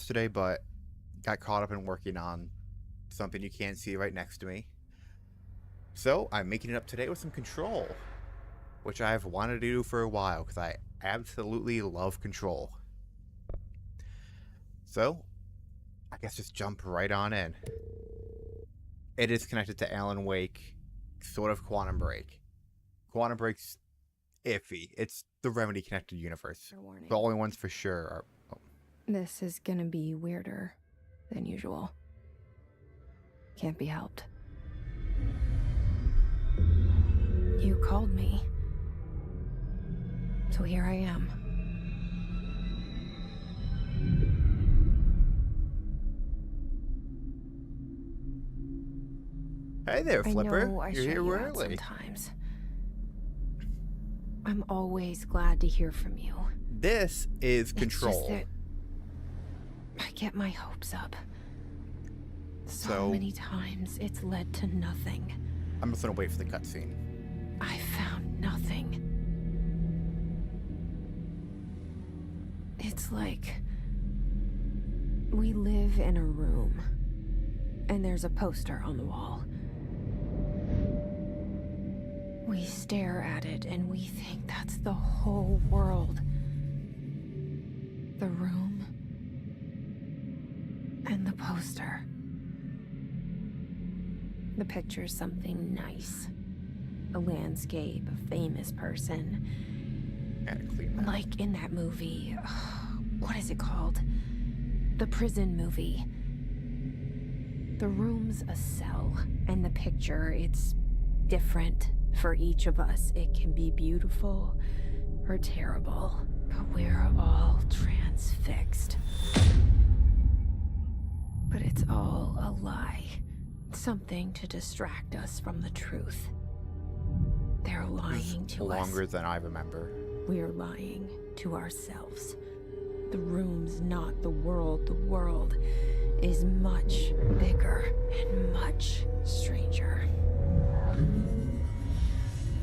yesterday, but got caught up in working on something you can't see right next to me. So I'm making it up today with some Control, which I've wanted to do for a while because I absolutely love Control. So I guess just jump right on in. It is connected to Alan Wake, sort of Quantum Break. Quantum Break's iffy. It's the Remedy connected universe. The only ones for sure are... This is gonna be weirder than usual. Can't be helped. You called me. So here I am. Hey there, Flipper. I know I You're shut here you early. out sometimes. I'm always glad to hear from you. This is Control. It's just that I get my hopes up. So many times it's led to nothing. I'm just gonna wait for the cutscene. I found nothing. It's like we live in a room and there's a poster on the wall. We stare at it and we think that's the whole world. The room and the poster. The picture's something nice. A landscape, a famous person. Gotta clean that. Like in that movie, what is it called? The prison movie. The room's a cell, and the picture, it's different for each of us. It can be beautiful or terrible, but we're all transfixed. But it's all a lie. Something to distract us from the truth. They're lying to us. Longer than I remember. We're lying to ourselves. The room's not the world. The world is much bigger and much stranger.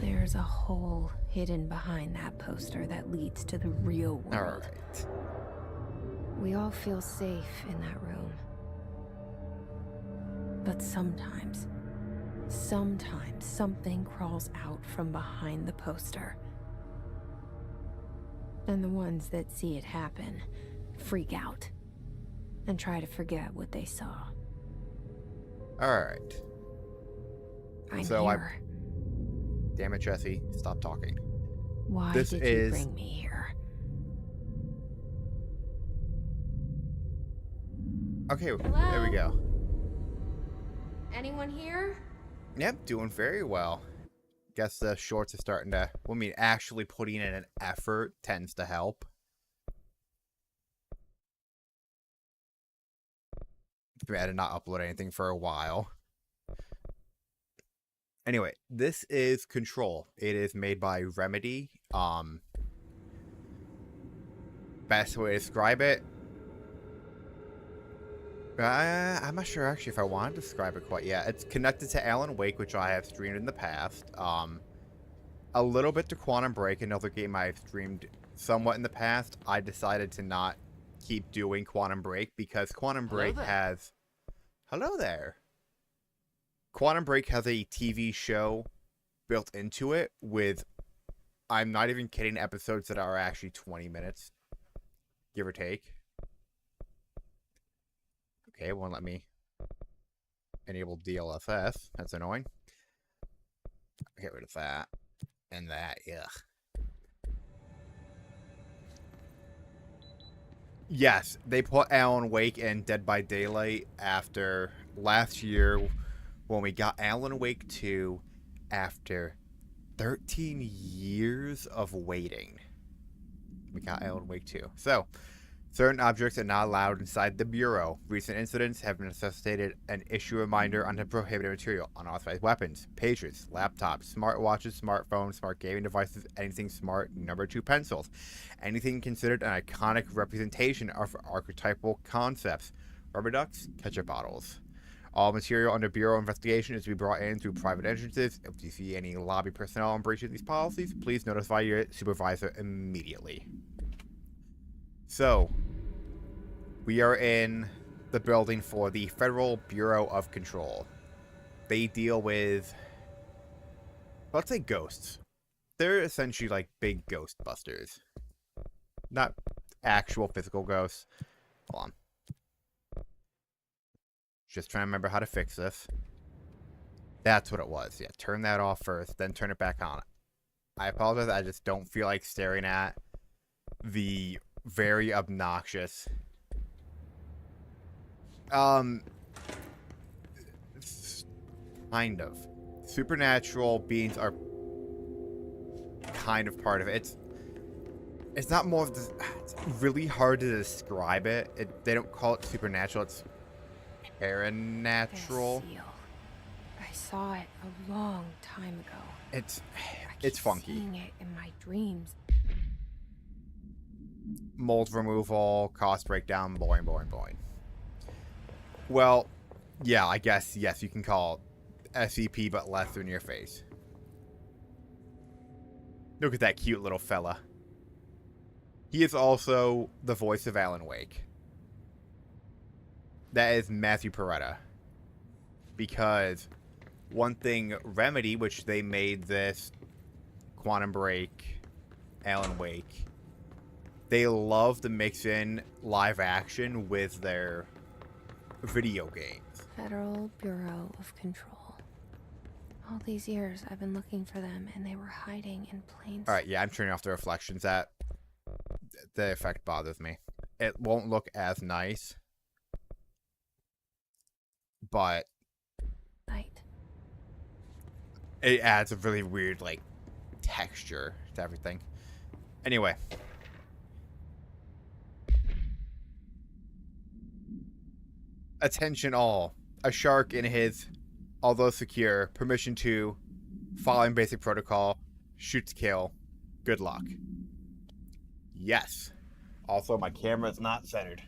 There's a hole hidden behind that poster that leads to the real world. All right. We all feel safe in that room. But sometimes something crawls out from behind the poster. And the ones that see it happen freak out and try to forget what they saw. All right. I'm So here. Damn it, Jesse. Stop talking. Why This did is... you bring me here? Okay, Hello? there we go. Anyone here? Yep, doing very well. Guess the shorts are starting to... Well, I mean, actually putting in an effort tends to help. I did not upload anything for a while. Anyway, this is Control. It is made by Remedy. Best way to describe it... I'm not sure actually if I want to describe it quite yet. It's connected to Alan Wake, which I have streamed in the past. A little bit to Quantum Break, another game I've streamed somewhat in the past. I decided to not keep doing Quantum Break because Quantum Break has... Hello there. Quantum Break has a TV show built into it with, I'm not even kidding, episodes that are actually 20 minutes, give or take. Okay, it won't let me enable DLSS. That's annoying. Get rid of that. And that, ugh. Yes, they put Alan Wake in Dead by Daylight after last year when we got Alan Wake 2 after 13 years of waiting. We got Alan Wake 2. So, certain objects are not allowed inside the Bureau. Recent incidents have necessitated an issue reminder on the prohibited material, unauthorized weapons, pagers, laptops, smartwatches, smartphones, smart gaming devices, anything smart, number 2 pencils. Anything considered an iconic representation of archetypal concepts. Rubber ducks, ketchup bottles. All material under Bureau investigation is to be brought in through private entrances. If you see any lobby personnel in breach of these policies, please notify your supervisor immediately. So, We are in the building for the Federal Bureau of Control. They deal with, let's say, ghosts. They're essentially like big ghostbusters. Not actual physical ghosts. Hold on. Just trying to remember how to fix this. That's what it was. Yeah, turn that off first, then turn it back on. I apologize, I just don't feel like staring at the very obnoxious kind of supernatural beings are kind of part of it. It's not more of this, it's really hard to describe it. They don't call it supernatural, it's paranatural. This seal. I saw it a long time ago. It's I keep funky. seeing it in my dreams. Mold removal, cost breakdown, boring. Well, yeah, I guess, yes, you can call it SCP, but less in your face. Look at that cute little fella. He is also the voice of Alan Wake. That is Matthew Peretta. Because one thing, Remedy, which they made this Quantum Break, Alan Wake, they love to mix in live action with their video games. Federal Bureau of Control. All these years I've been looking for them and they were hiding in plain sight. Alright, yeah, I'm turning off the reflections. That the effect bothers me. It won't look as nice, but it adds a really weird, like, texture to everything. Anyway. Attention all. A shark in his, although secure, permission to, following basic protocol, shoot to kill. Good luck. Yes. Also, my camera is not centered.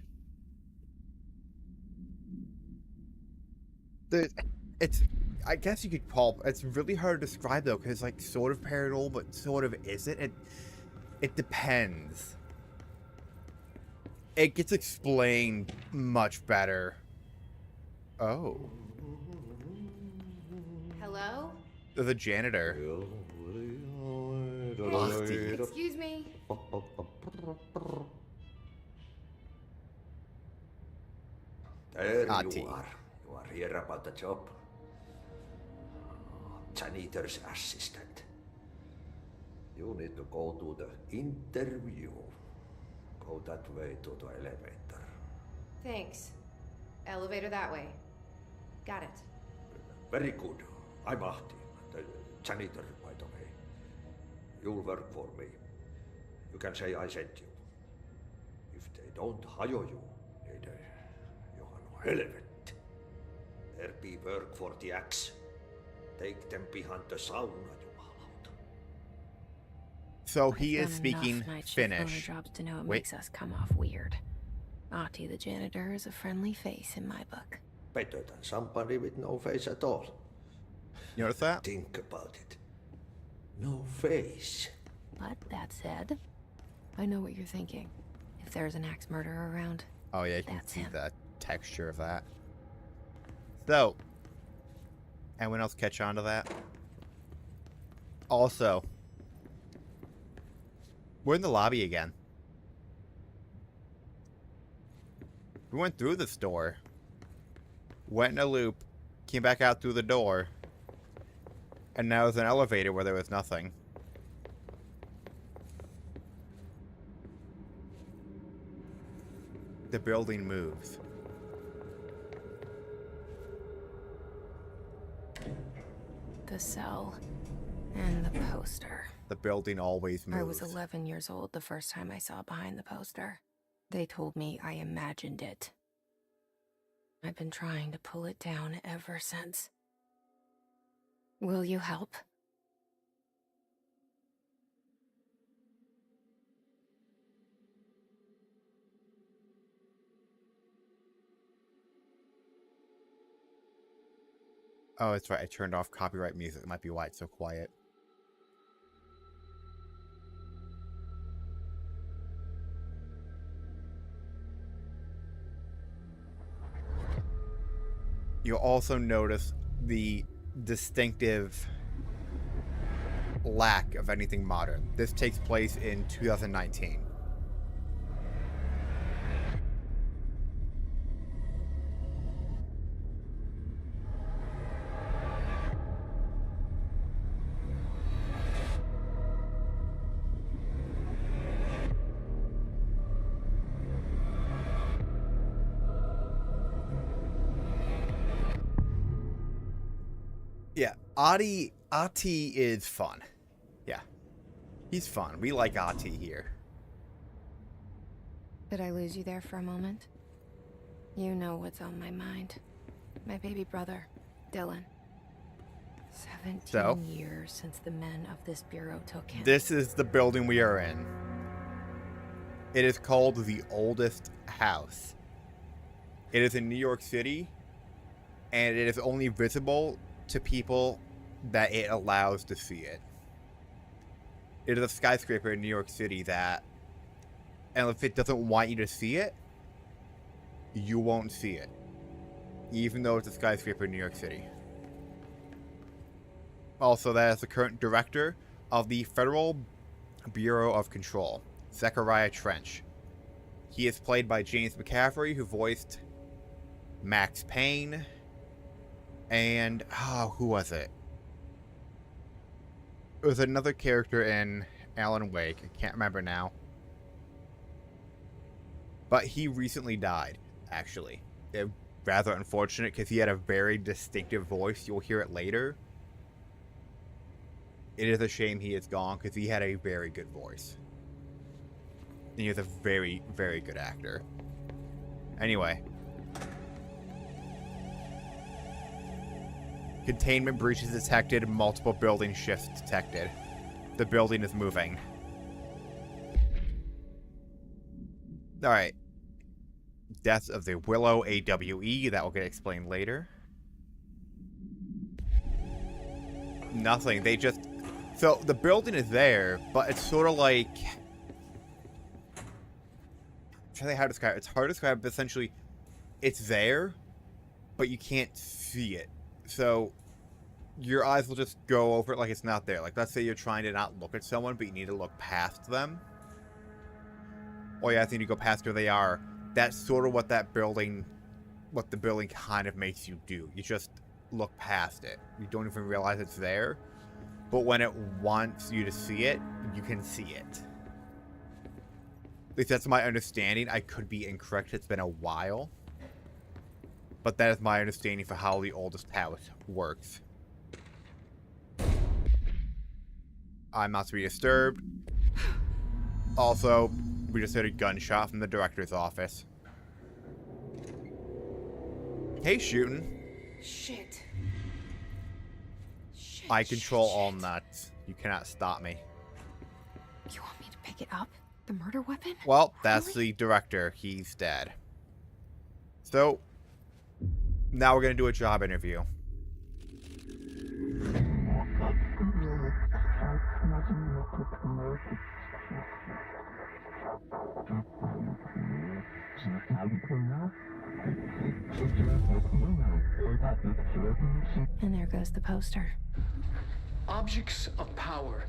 It's, I guess you could call, it's really hard to describe though, because it's like sort of paranormal, but sort of isn't. It depends. It gets explained much better. Oh. Hello? The janitor. Excuse me. There Auntie. you are. You are here about the job. Janitor's assistant. You need to go to the interview. Go that way to the elevator. Thanks. Elevator that way. Got it. Very good. I'm Ahti, the janitor, by the way. You'll work for me. You can say I sent you. If they don't hire you, niin johan on helvet. There be work for the axe. Take them behind the sauna, jumalauta. So he I've is done speaking enough night shift loaner Finnish. jobs to know it Wait. makes us come off weird. Ahti the janitor is a friendly face in my book. Better than somebody with no face at all. You notice that? Think about it. No face. But that said, I know what you're thinking. If there's an axe murderer around, Oh yeah, you can That's see him. the texture of that. So, anyone else catch on to that? Also, we're in the lobby again. We went through this door, went in a loop, came back out through the door, and now there's an elevator where there was nothing. The building moves. the cell, and the poster. The building always moves. I was 11 years old the first time I saw behind the poster. They told me I imagined it. I've been trying to pull it down ever since. Will you help? Oh, that's right. I turned off copyright music. It might be why it's so quiet. You'll also notice the distinctive lack of anything modern. This takes place in 2019. Yeah, Ati is fun. Yeah, he's fun. We like Ati here. Did I lose you there for a moment? You know what's on my mind. My baby brother, Dylan. 17 years since the men of this bureau took him. This is the building we are in. It is called the Oldest House. It is in New York City, and it is only visible to people that it allows to see it. It is a skyscraper in New York City that, and if it doesn't want you to see it, you won't see it. Even though it's a skyscraper in New York City. Also, that is the current director of the Federal Bureau of Control, Zachariah Trench. He is played by James McCaffrey, who voiced Max Payne, and who was it? It was another character in Alan Wake. I can't remember now. But he recently died, actually. Rather unfortunate, because he had a very distinctive voice. You'll hear it later. It is a shame he is gone, because he had a very good voice. And he was a very, very good actor. Anyway. Containment breaches detected, multiple building shifts detected. The building is moving. Alright. Death of the Willow AWE, that will get explained later. Nothing, they just... So, the building is there, but it's sort of like... I'm trying to think how to describe it. It's hard to describe, but essentially, it's there, but you can't see it. So, your eyes will just go over it like it's not there. Like, let's say you're trying to not look at someone, but you need to look past them. Or you have to go past where they are. That's sort of what that building, what the building kind of makes you do. You just look past it. You don't even realize it's there. But when it wants you to see it, you can see it. At least that's my understanding. I could be incorrect. It's been a while. But that is my understanding for how the Oldest House works. I'm not to be disturbed. Also, we just heard a gunshot from the director's office. Hey, shooting. Shit. I control all nuts. You cannot stop me. You want me to pick it up? The murder weapon? Well, that's Really? the director. He's dead. So, now we're going to do a job interview. And there goes the poster. Objects of power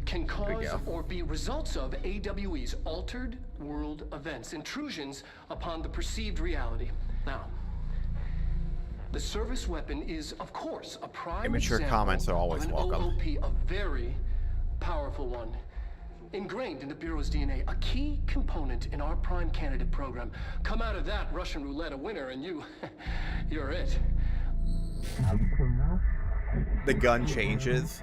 can cause or be results of AWE's altered world events, intrusions upon the perceived reality. Now, the service weapon is, of course, a prime Immature example comments are always of an welcome. OOP, a very powerful one. Ingrained in the Bureau's DNA, a key component in our prime candidate program. Come out of that Russian roulette a winner, and you're it. The gun changes.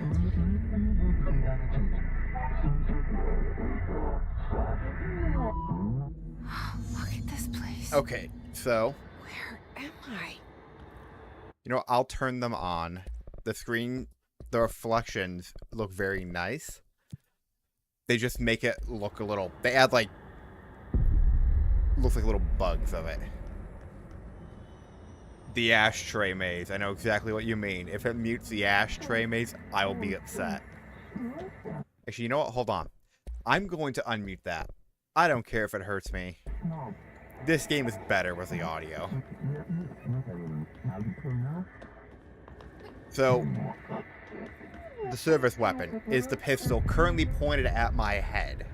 Look at this place. Okay, so... Where am I? You know, I'll turn them on. The screen, the reflections look very nice. They just make it look a little... They add, like... Looks like little bugs of it. The ashtray maze. I know exactly what you mean. If it mutes the ashtray maze, I will be upset. Actually, you know what? Hold on. I'm going to unmute that. I don't care if it hurts me. This game is better with the audio. So, the service weapon is the pistol currently pointed at my head.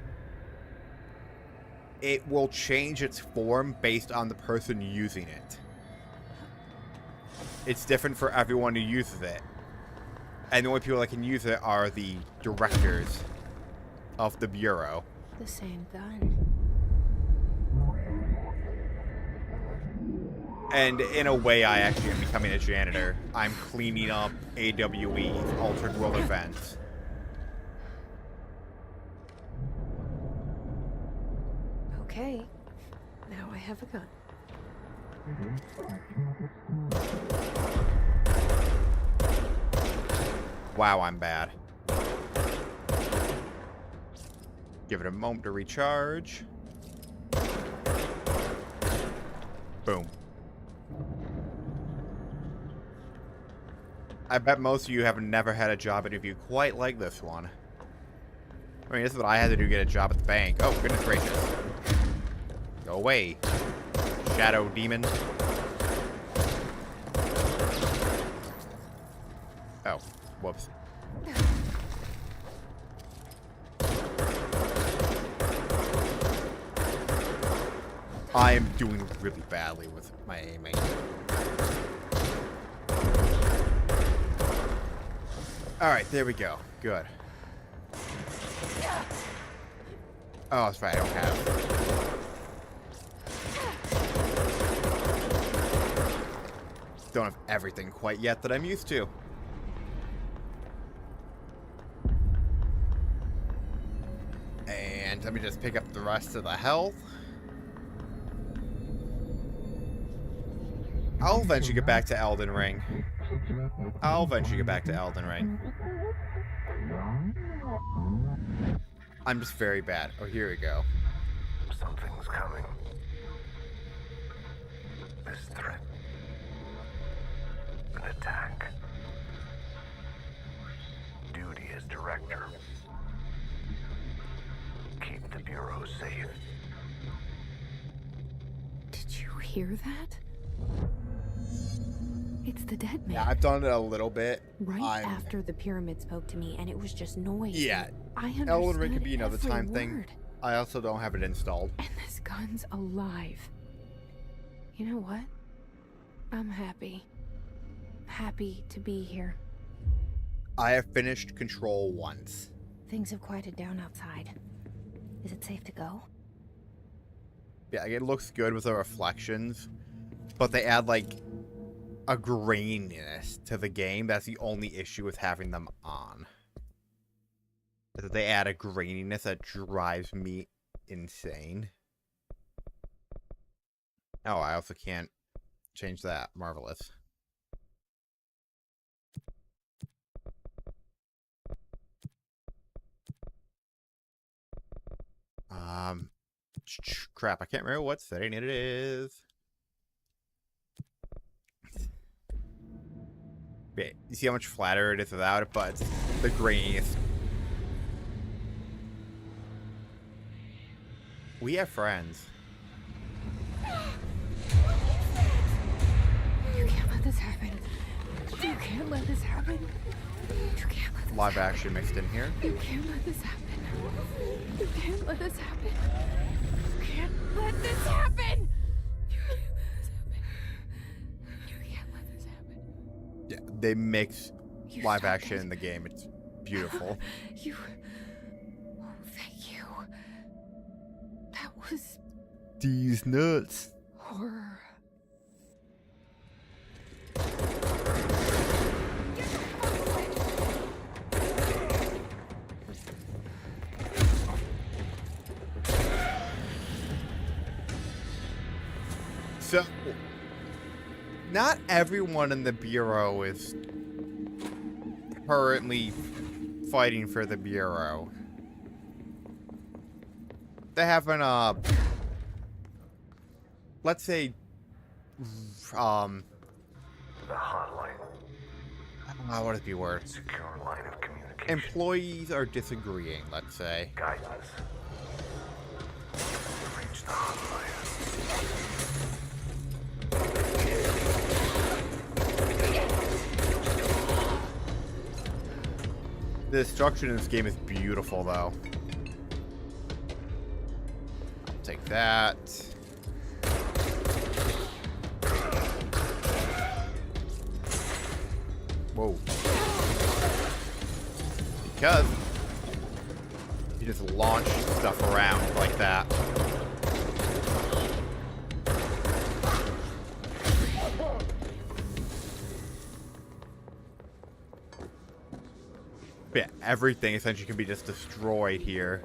It will change its form based on the person using it. It's different for everyone who uses it. And the only people that can use it are the directors of the Bureau. The same gun. And in a way, I actually am becoming a janitor. I'm cleaning up AWE's Altered World events. Okay. Now I have a gun. Wow, I'm bad. Give it a moment to recharge. Boom. I bet most of you have never had a job interview quite like this one. I mean, this is what I had to do to get a job at the bank. Oh, goodness gracious. Go away, shadow demon. Oh, whoops. I am doing really badly with my aiming. Alright, there we go. Good. Oh, that's right, I don't have. Don't have everything quite yet that I'm used to. And let me just pick up the rest of the health. I'll eventually get back to Elden Ring. I'm just very bad. Oh, here we go. Something's coming. This threat. An attack. Duty as director. Keep the Bureau safe. Did you hear that? It's the dead man. Yeah, I've done it a little bit. Right after the pyramid spoke to me, and it was just noise. Yeah, I understood Elden Ring could be another every time word. thing. I also don't have it installed. And this gun's alive. You know what? I'm happy. Happy to be here. I have finished Control once. Things have quieted down outside. Is it safe to go? Yeah, it looks good with the reflections, but they add like a graininess to the game. That's the only issue with having them on. That they add a graininess that drives me insane. Oh, I also can't change that. Marvelous. Crap, I can't remember what setting it is. Yeah, you see how much flatter it is without it, but it's the grainiest. We have friends. You can't let this happen. You can't let this happen. You can't let this Live action mixed in here. You can't let this happen. You can't let this happen. You can't let this happen. You can't let this happen. Yeah, they mix You live stopped action it. in the game. It's beautiful. You. Oh, thank you. That was These nuts. horror. So, not everyone in the Bureau is currently fighting for the Bureau. They have an, let's say, The hotline. what is the word? Secure line of communication. Employees are disagreeing, let's say. Guidance. Reach the hotline. The destruction in this game is beautiful, though. I'll take that. Whoa. Because you just launch stuff around like that. Yeah, everything essentially can be just destroyed here.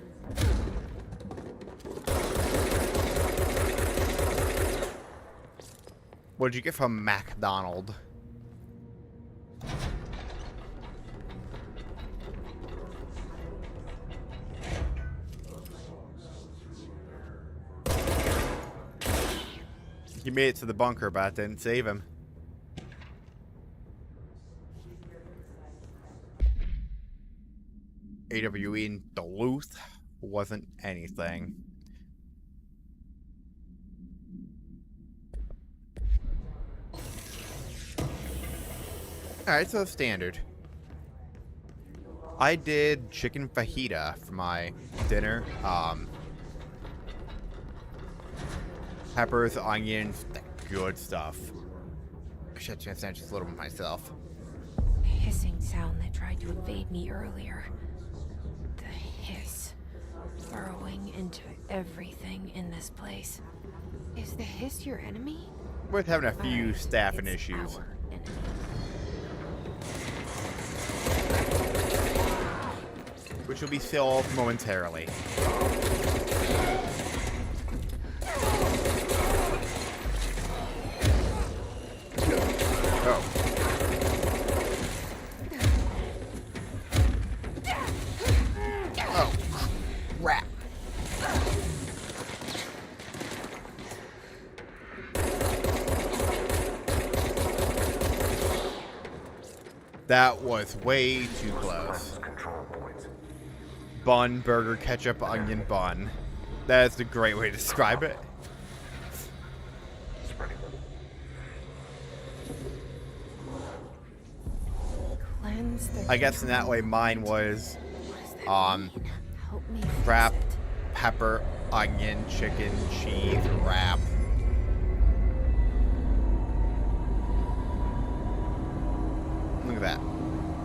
What did you get from MacDonald? He made it to the bunker, but that didn't save him. AWE in Duluth wasn't anything. Alright, so standard. I did chicken fajita for my dinner. Peppers, onions, that good stuff. I should have changed just a little bit myself. The hissing sound that tried to invade me earlier. The hiss. Burrowing into everything in this place. Is the hiss your enemy? We're having a few Alright, staffing it's issues. our enemy. Which will be solved momentarily. Oh. Oh, crap. That was way too close. Control points. Bun, burger, ketchup, onion, bun. That's a great way to describe it. Spreading. Cleanse the I guess in that way mine was What does that um, mean? Help me crap, fix it. pepper, onion, chicken, cheese, wrap. Look at that.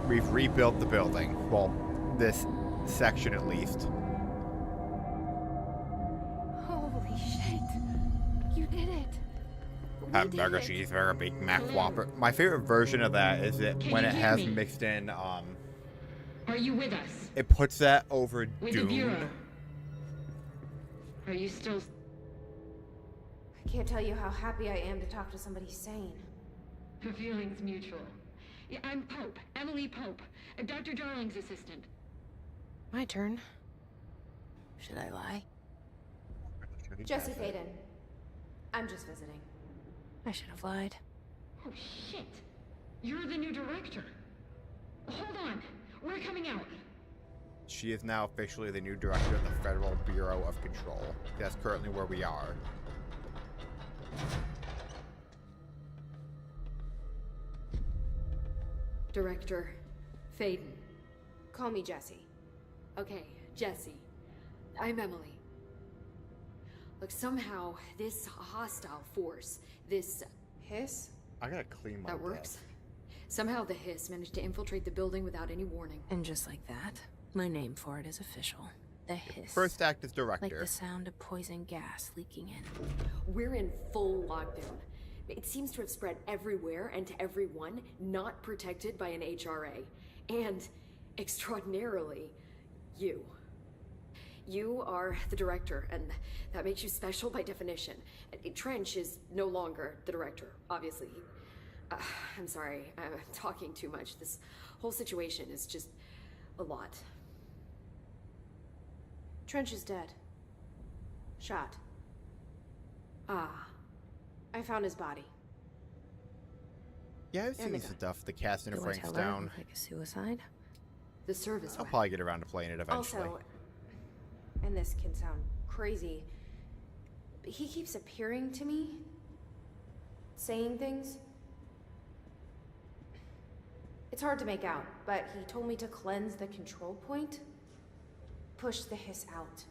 We've rebuilt the building. Well, this section at least. Holy shit. You did it. We Hamburger, did it. cheeseburger, Big Mac, Whopper. My favorite version of that is it Can when you it hear has me? mixed in, Are you with us? it puts that over With the Bureau? Dune. Are you still... I can't tell you how happy I am to talk to somebody sane. The feeling's mutual. Yeah, I'm Pope. Emily Pope. Dr. Darling's assistant. My turn. Should I lie? Jesse Faden. I'm just visiting. I should have lied. Oh, shit. You're the new director. Hold on. We're coming out. She is now officially the new director of the Federal Bureau of Control. That's currently where we are. Director Faden. Call me Jesse. Okay, Jesse. I'm Emily. Look, somehow this hostile force, this Hiss? I gotta clean my that works. Somehow the hiss managed to infiltrate the building without any warning. And just like that, my name for it is official. The hiss. First act as Like director. the sound of poison gas leaking in. We're in full lockdown. It seems to have spread everywhere and to everyone not protected by an HRA. And, extraordinarily, you. You are the director, and that makes you special by definition. Trench is no longer the director, obviously. I'm sorry, I'm talking too much. This whole situation is just a lot. Trench is dead. Shot. Ah, I found his body. Yeah, I've seen And the this gun. stuff. The cast in Do I Frank's tell her it down. looked like a suicide? the service I'll weapon. probably get around to playing it eventually. Also, and this can sound crazy, but he keeps appearing to me, saying things. It's hard to make out, but he told me to cleanse the control point. Push the hiss out.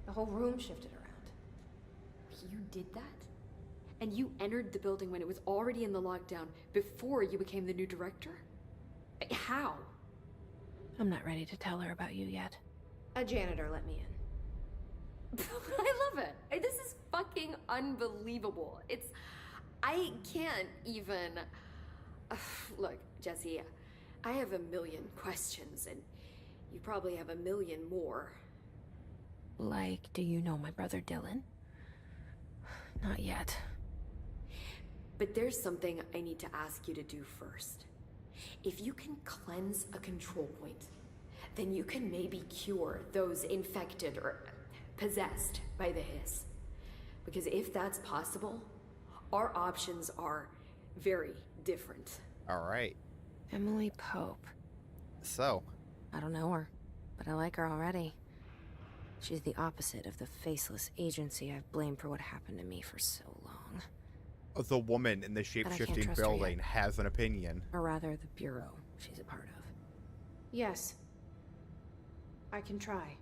The whole room shifted around. You did that? And you entered the building when it was already in the lockdown before you became the new director? How? I'm not ready to tell her about you yet. A janitor let me in. I love it. This is fucking unbelievable. I can't even... Look, Jesse, I have a million questions, and you probably have a million more. Like, do you know my brother Dylan? Not yet. But there's something I need to ask you to do first. If you can cleanse a control point, then you can maybe cure those infected or possessed by the hiss. Because if that's possible, our options are very different. All right. Emily Pope. So, I don't know her, but I like her already. She's the opposite of the faceless agency I've blamed for what happened to me for so long. the woman in the I can't shape-shifting trust her building yet. has an opinion. Or rather, the Bureau she's a part of. Yes. I can try.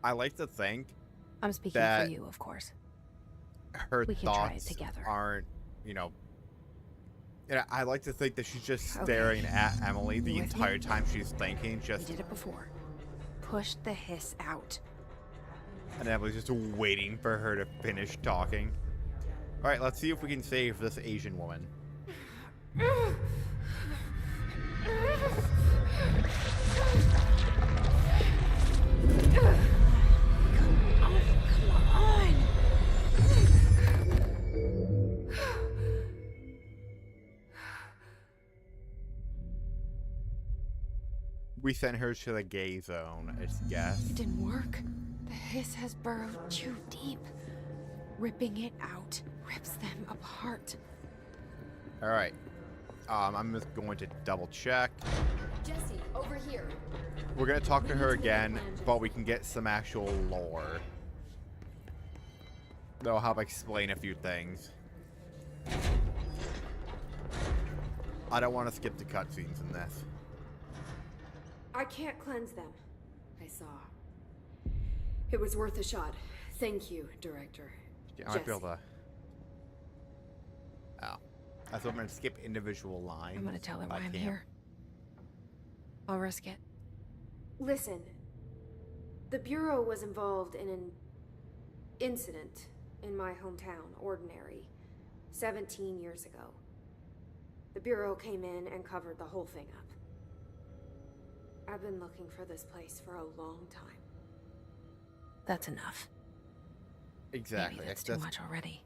I like to think I'm speaking that for you, of course. her We can try it thoughts together. aren't, I like to think that she's just staring at Emily the You with entire me? time she's thinking, We just, did it before. Push the hiss out. and Emily's just waiting for her to finish talking. All right, let's see if we can save this Asian woman. We sent her to the gay zone, I guess. It didn't work. The hiss has burrowed too deep. Ripping it out rips them apart. All right. I'm just going to double check. Jesse, over here. We're going to talk to her again, but we can get some actual lore. They'll help explain a few things. I don't want to skip the cutscenes in this. I can't cleanse them. I saw. It was worth a shot. Thank you, Director. I might be able to... Oh. I thought I'm going to skip individual lines. I'm gonna tell her but I why I'm can't. here. I'll risk it. Listen. The Bureau was involved in an incident in my hometown, Ordinary, 17 years ago. The Bureau came in and covered the whole thing up. I've been looking for this place for a long time. That's enough. Exactly. Maybe that's It's too much already.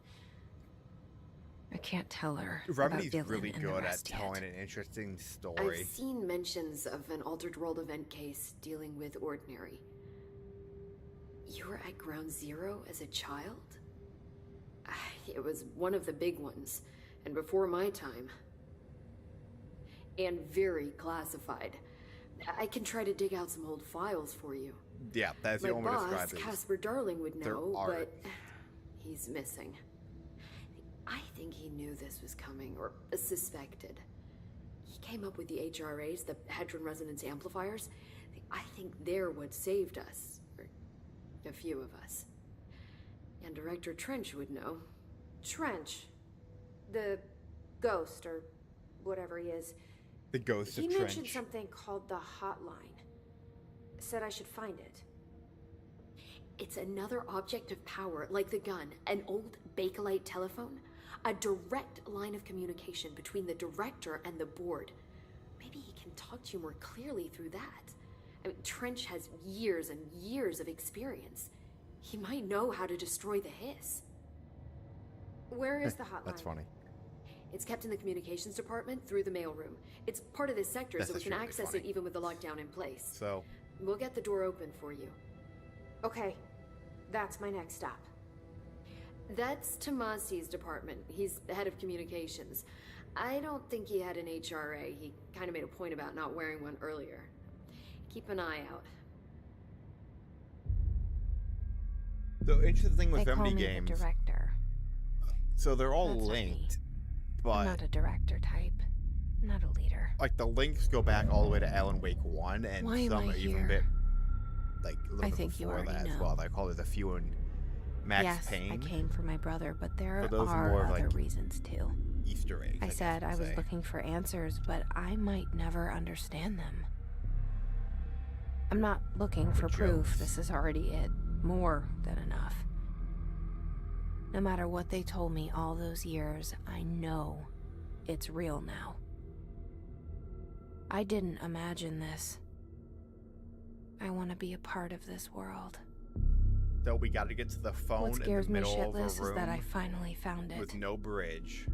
I can't tell her Remedy's about Dylan really and the good at rest telling yet. an interesting story. I've seen mentions of an Altered World event case dealing with Ordinary. You were at Ground Zero as a child? It was one of the big ones, and before my time. And very classified. I can try to dig out some old files for you. Yeah, that's My the only way to boss, describe it. Casper Darling, would There know, are- but he's missing. I think he knew this was coming, or suspected. He came up with the HRAs, the Hadron Resonance Amplifiers. I think they're what saved us. Or a few of us. And Director Trench would know. Trench. The ghost, or whatever he is. The ghost He of mentioned Trench. something called the hotline. Said I should find it. It's another object of power, like the gun, an old Bakelite telephone. A direct line of communication between the director and the board. Maybe he can talk to you more clearly through that. I mean, Trench has years and years of experience. He might know how to destroy the hiss. Where is the hotline? That's funny. It's kept in the communications department through the mailroom. It's part of this sector, That's so we can extremely access funny. it even with the lockdown in place. So, We'll get the door open for you. Okay. That's my next stop. That's Tomasi's department. He's the head of communications. I don't think he had an HRA. He kind of made a point about not wearing one earlier. Keep an eye out. the interesting thing with They call Remedy me games, the director. so they're all That's not me. linked, I'm but not a director type. not a leader. Like, the links go back all the way to Alan Wake 1, and Why am some I are even here? bit, like, a little I bit think you before already that as know. well. I call it a few in Max Yes, Payne. I came for my brother, but there But those are are more of, other like, reasons too. Easter eggs. I guess said you I could was say. looking for answers, but I might never understand them. I'm not looking for proof. jokes. This is already it. More than enough. No matter what they told me all those years, I know it's real now. I didn't imagine this. I want to be a part of this world. So we got to get to the phone What in the scares me middle of a shitless is that I room finally found it. with no bridge.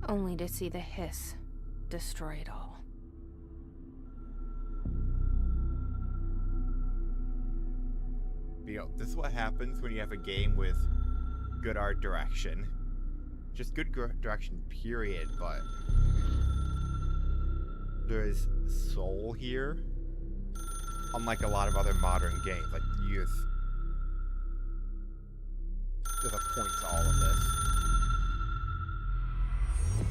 Only to see the hiss destroy it all. You know, this is what happens when you have a game with good art direction. Just good direction, period, but there's soul here. Unlike a lot of other modern games, like there's a point to all of this.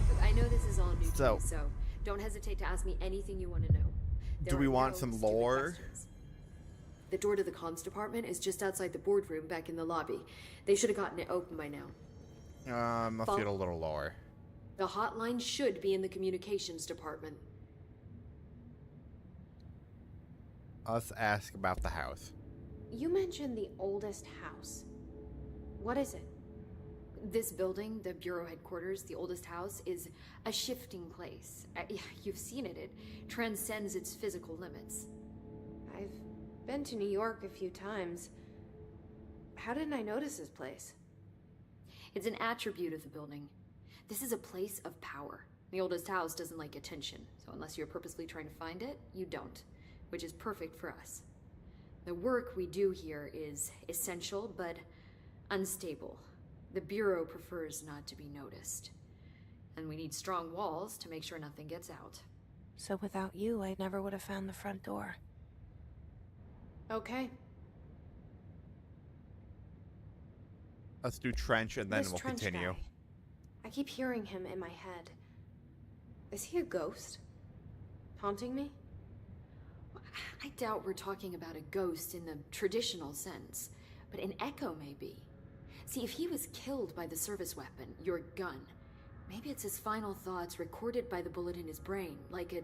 Look, I know this is all new to So- me, so don't hesitate to ask me anything you want to know. Do we want some stupid lore? questions. The door to the comms department is just outside the boardroom back in the lobby. They should have gotten it open by now. Let's get a little lower. The hotline should be in the communications department. Let's ask about the house. You mentioned the oldest house. What is it? This building, the bureau headquarters, the oldest house, is a shifting place. You've seen it. It transcends its physical limits. I've been to New York a few times. How didn't I notice this place? It's an attribute of the building. This is a place of power. The oldest house doesn't like attention, so unless you're purposely trying to find it, you don't, which is perfect for us. The work we do here is essential, but unstable. The Bureau prefers not to be noticed. And we need strong walls to make sure nothing gets out. So without you, I never would have found the front door. Okay. Let's do Trench and then This we'll Trench continue. guy. I keep hearing him in my head. Is he a ghost? Haunting me? I doubt we're talking about a ghost in the traditional sense, but an echo maybe. See, if he was killed by the service weapon, your gun, maybe it's his final thoughts recorded by the bullet in his brain, like a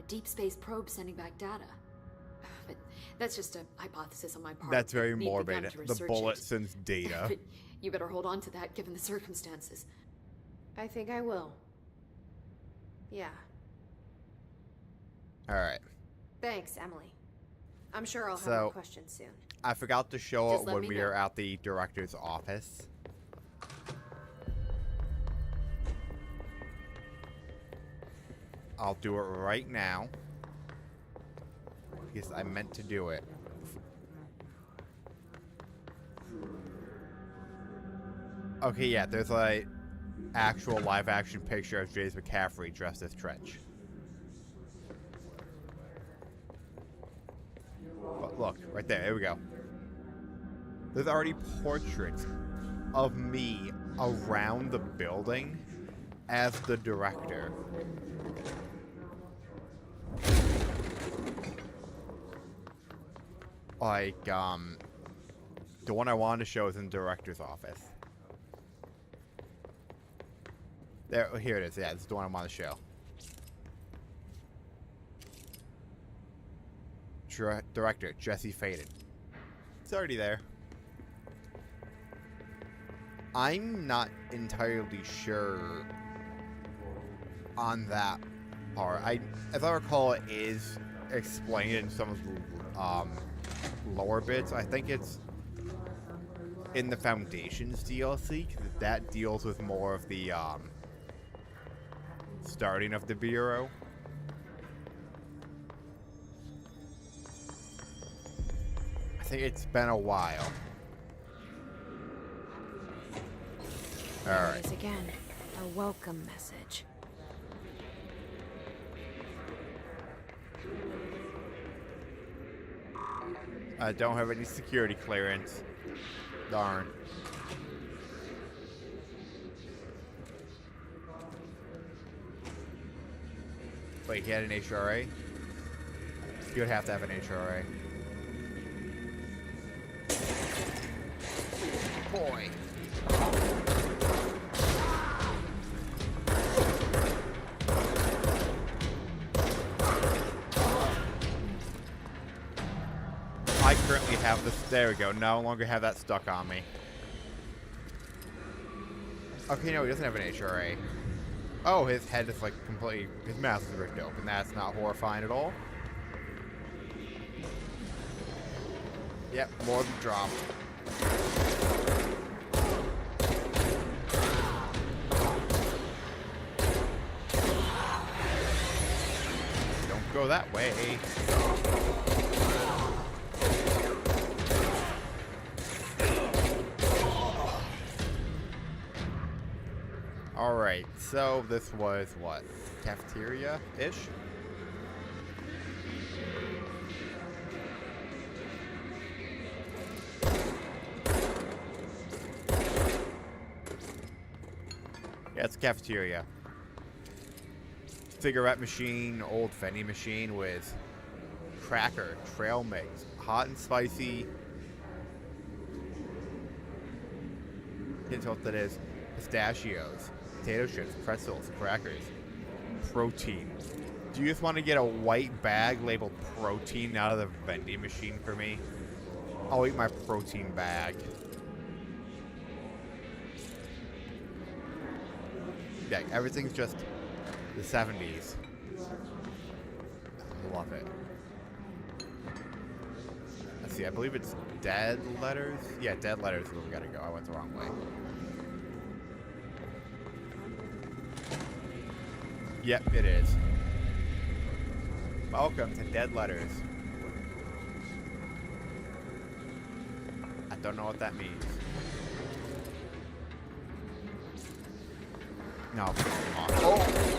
deep space probe sending back data. But that's just a hypothesis on my part. That's very I'd need the gun morbid. to The research bullet it. sends data. But you better hold on to that given the circumstances. I think I will. Yeah. Alright. Thanks, Emily. I'm sure I'll have So- more questions soon. I forgot to show Just it let when me we know. were at the director's office. I'll do it right now. Because I meant to do it. Okay, yeah, there's a actual live action picture of James McCaffrey dressed as Trench. But look, right there we go. There's already portraits of me around the building as the director. Like, the one I wanted to show is in the director's office. There, here it is. Yeah, this is the one I want to show. Director, Jesse Faden. It's already there. I'm not entirely sure on that part. As I recall, it is explained in some of the lower bits. I think it's in the Foundation's DLC, because that deals with more of the starting of the Bureau. I think it's been a while. There Alright. it is again. A welcome message. I don't have any security clearance. Darn. Wait, he had an HRA? You would have to have an HRA. Boy. I currently have this. There we go. No longer have that stuck on me. Okay, no, he doesn't have an HRA. Oh, his head is like completely. His mouth is ripped open. That's not horrifying at all. Yep, more than dropped. Don't go that way. Alright, so this was what? Cafeteria-ish? Yeah, it's a cafeteria. Cigarette machine, old vending machine with cracker, trail mix, hot and spicy. Can't tell what that is. Pistachios, potato chips, pretzels, crackers, protein. Do you just want to get a white bag labeled protein out of the vending machine for me? I'll eat my protein bag. Yeah, everything's just the 70s. I love it. Let's see, I believe it's dead letters. Yeah, dead letters is where we gotta go. I went the wrong way. Yep, it is. Welcome to Dead Letters. I don't know what that means. No, come on. Oh!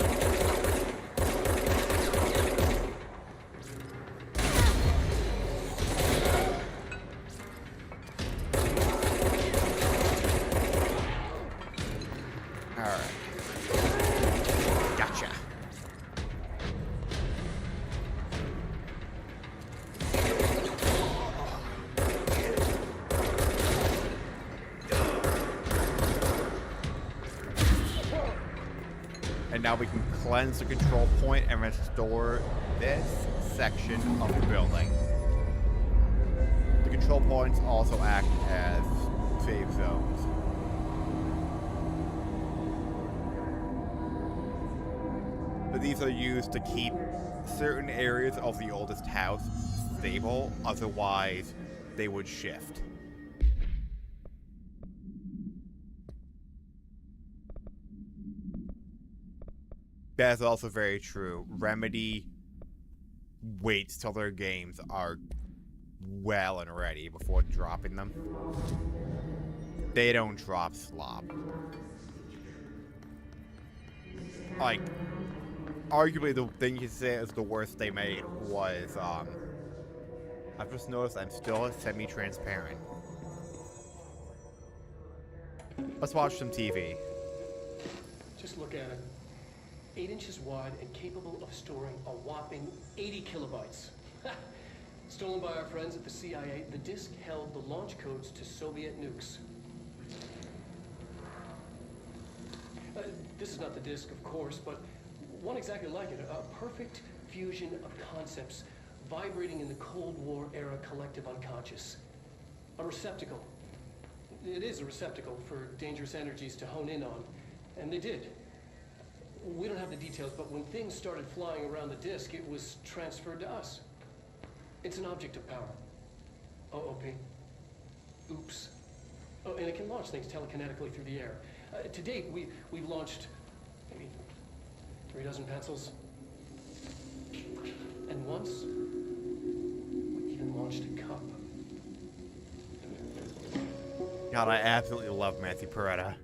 And now we can cleanse the control point and restore this section of the building. The control points also act as save zones. But these are used to keep certain areas of the oldest house stable, otherwise they would shift. That's also very true. Remedy waits till their games are well and ready before dropping them. They don't drop slop. Like, arguably the thing you say is the worst they made was, I've just noticed I'm still semi-transparent. Let's watch some TV. Just look at it. 8 inches wide and capable of storing a whopping 80 kilobytes. Stolen by our friends at the CIA, the disk held the launch codes to Soviet nukes. This is not the disk, of course, but one exactly like it. A perfect fusion of concepts vibrating in the Cold War era collective unconscious. A receptacle. It is a receptacle for dangerous energies to hone in on, and they did. We don't have the details, but when things started flying around the disk, it was transferred to us. It's an object of power. OOP. Oops. Oh, and it can launch things telekinetically through the air. To date, we've launched maybe 3 dozen pencils. And once, we even launched a cup. God, I absolutely love Matthew Peretta.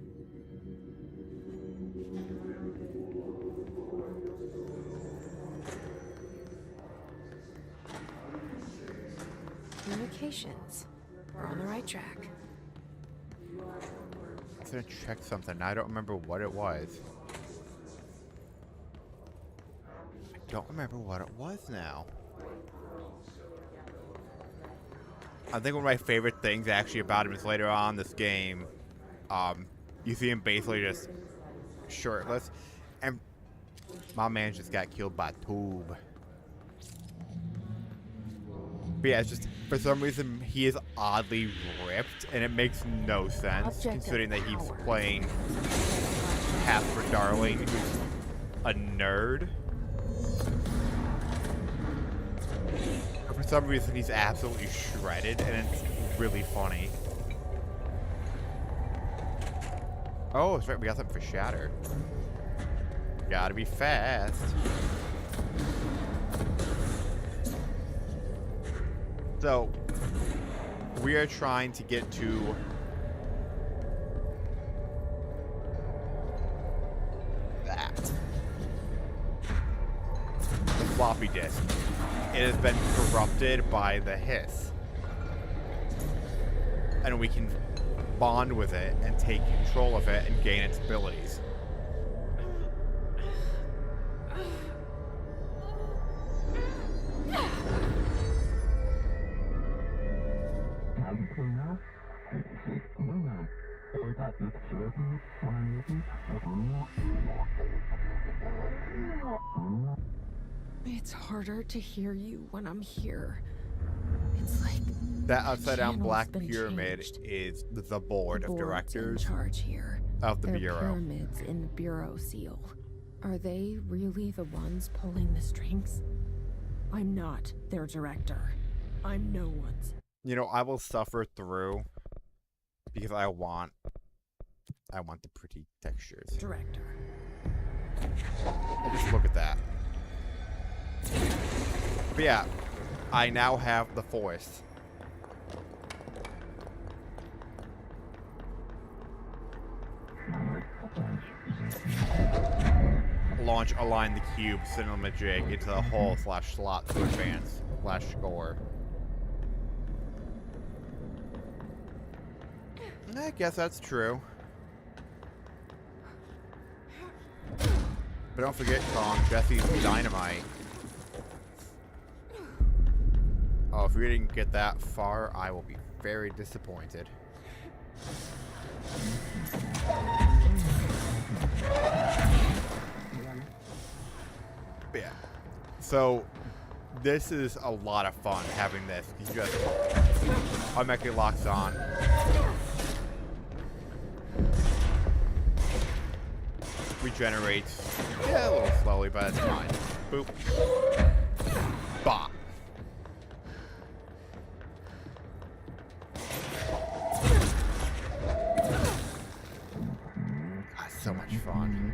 Communications. We're on the right track. I was gonna check something. I don't remember what it was. I don't remember what it was now. I think one of my favorite things actually about him is later on in this game, you see him basically just shirtless, and my man just got killed by a tube. But yeah, it's just, for some reason, he is oddly ripped, and it makes no sense, considering that he's playing Casper Darling, who's a nerd. But for some reason, he's absolutely shredded, and it's really funny. Oh, that's right, we got something for Shatter. Gotta be fast. So, we are trying to get to that. The floppy disk. It has been corrupted by the hiss. And we can bond with it and take control of it and gain its abilities. It's harder to hear you when I'm here. It's like that upside down channel's black been pyramid changed. is the board of Board's directors in charge here. of the They're Bureau. pyramids in the Bureau seal. Are they really the ones pulling the strings? I'm not their director. I'm no one's. You know, I will suffer through because I want the pretty textures. Director. And just look at that. But yeah, I now have the force. Launch align the cube cinema jig into the hole / slot to advance / score. I guess that's true. But don't forget, Kong, Jesse's dynamite. Oh, if we didn't get that far, I will be very disappointed. But yeah. So, this is a lot of fun having this. You just automatically locks on. Regenerates. Yeah, a little slowly, but it's fine. Boop. Bop. That's so much fun.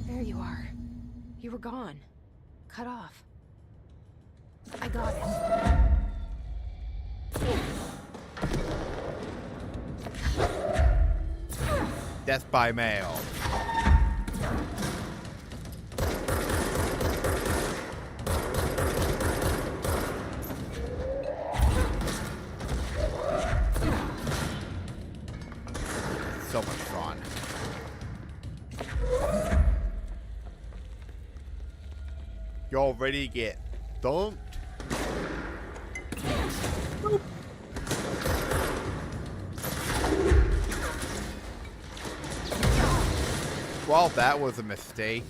There you are. You were gone. Cut off. I got it. Death by mail. So much fun. Y'all ready to get dunked? Boop. Well, that was a mistake.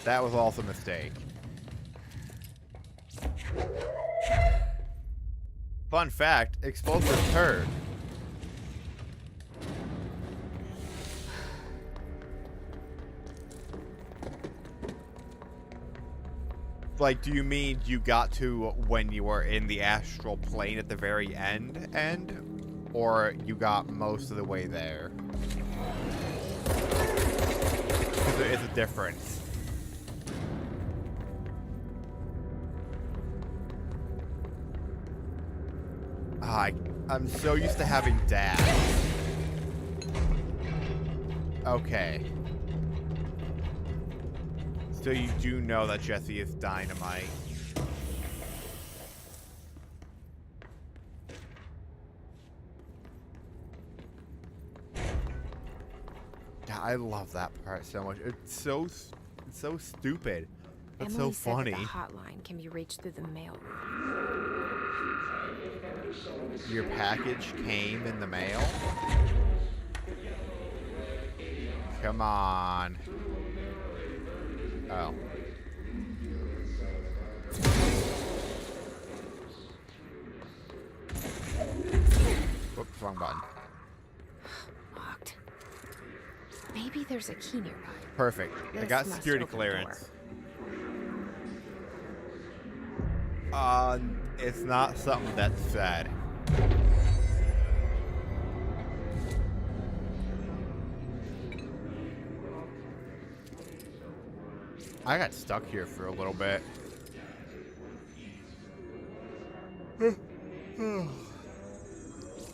That was also a mistake. Fun fact, explosive turd. Like, do you mean you got to when you were in the astral plane at the very end? Or you got most of the way there? Because there is a difference. I'm so used to having dash. Okay. So you do know that Jesse is dynamite. God, I love that part so much. It's so stupid. That's Emily so funny. said that the hotline can be reached through the mail. Your package came in the mail? Come on. Oh. Whoops, wrong button. Locked. Maybe there's a key nearby. Perfect. I This got must security open the door. clearance. It's not something that's said. I got stuck here for a little bit.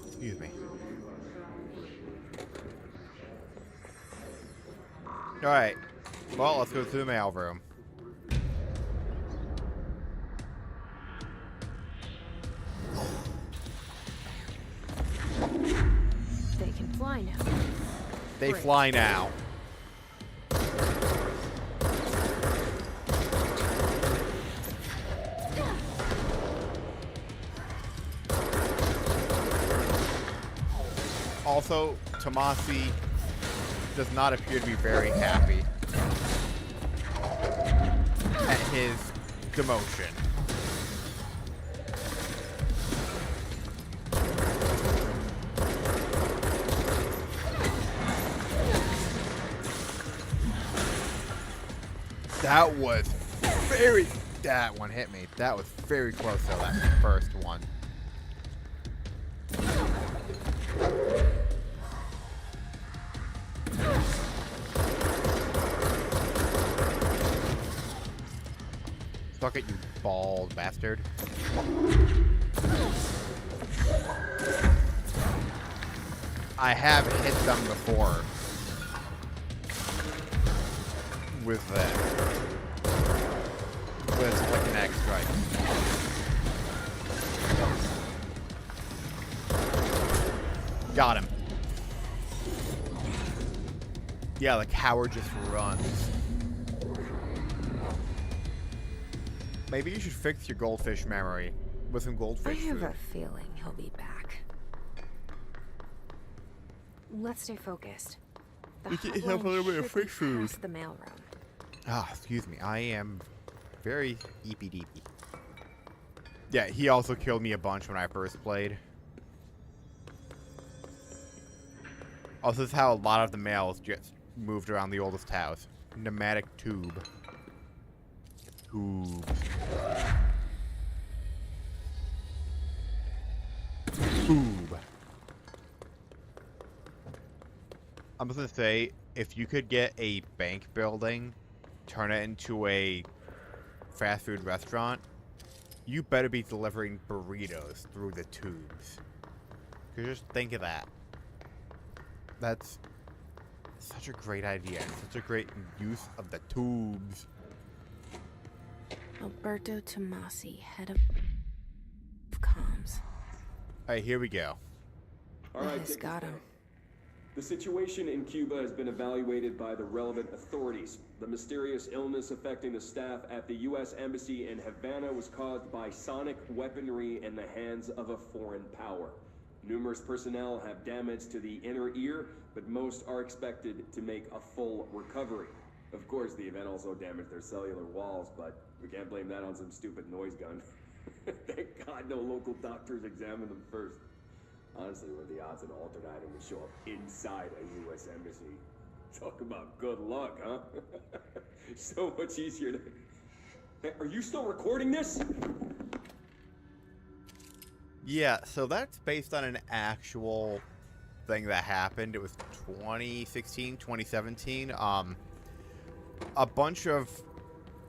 Excuse me. Alright. Well, let's go to the mail room. They can fly now. They Great. fly now. Also, Tomasi does not appear to be very happy at his demotion. That was very... That one hit me. That was very close to that first one. Suck it, you bald bastard. I have hit them before. With that. With like an X strike. Got him. Yeah, the coward just runs. Maybe you should fix your goldfish memory with some I goldfish have food. a feeling he'll be back. Let's stay focused. The You can have a little bit of hotline should be fish food. past the mailroom. Ah, excuse me. I am very eepy-deepy. Yeah, he also killed me a bunch when I first played. Also, this is how a lot of the mails just moved around the oldest house. Pneumatic tube. Tube. Tube. I'm just gonna say, if you could get a bank building, turn it into a fast food restaurant, you better be delivering burritos through the tubes. 'Cause just think of that. That's such a great idea. Such a great use of the tubes. Alberto Tomasi, head of comms. Alright, here we go. All right, Yes, take got this him. down. The situation in Cuba has been evaluated by the relevant authorities. The mysterious illness affecting the staff at the U.S. Embassy in Havana was caused by sonic weaponry in the hands of a foreign power. Numerous personnel have damage to the inner ear, but most are expected to make a full recovery. Of course, the event also damaged their cellular walls, but we can't blame that on some stupid noise gun. Thank God no local doctors examined them first. Honestly, what are the odds an altered item would show up inside a U.S. embassy? Talk about good luck, huh? So much easier to... Hey, are you still recording this? Yeah, so that's based on an actual thing that happened. It was 2016, 2017. A bunch of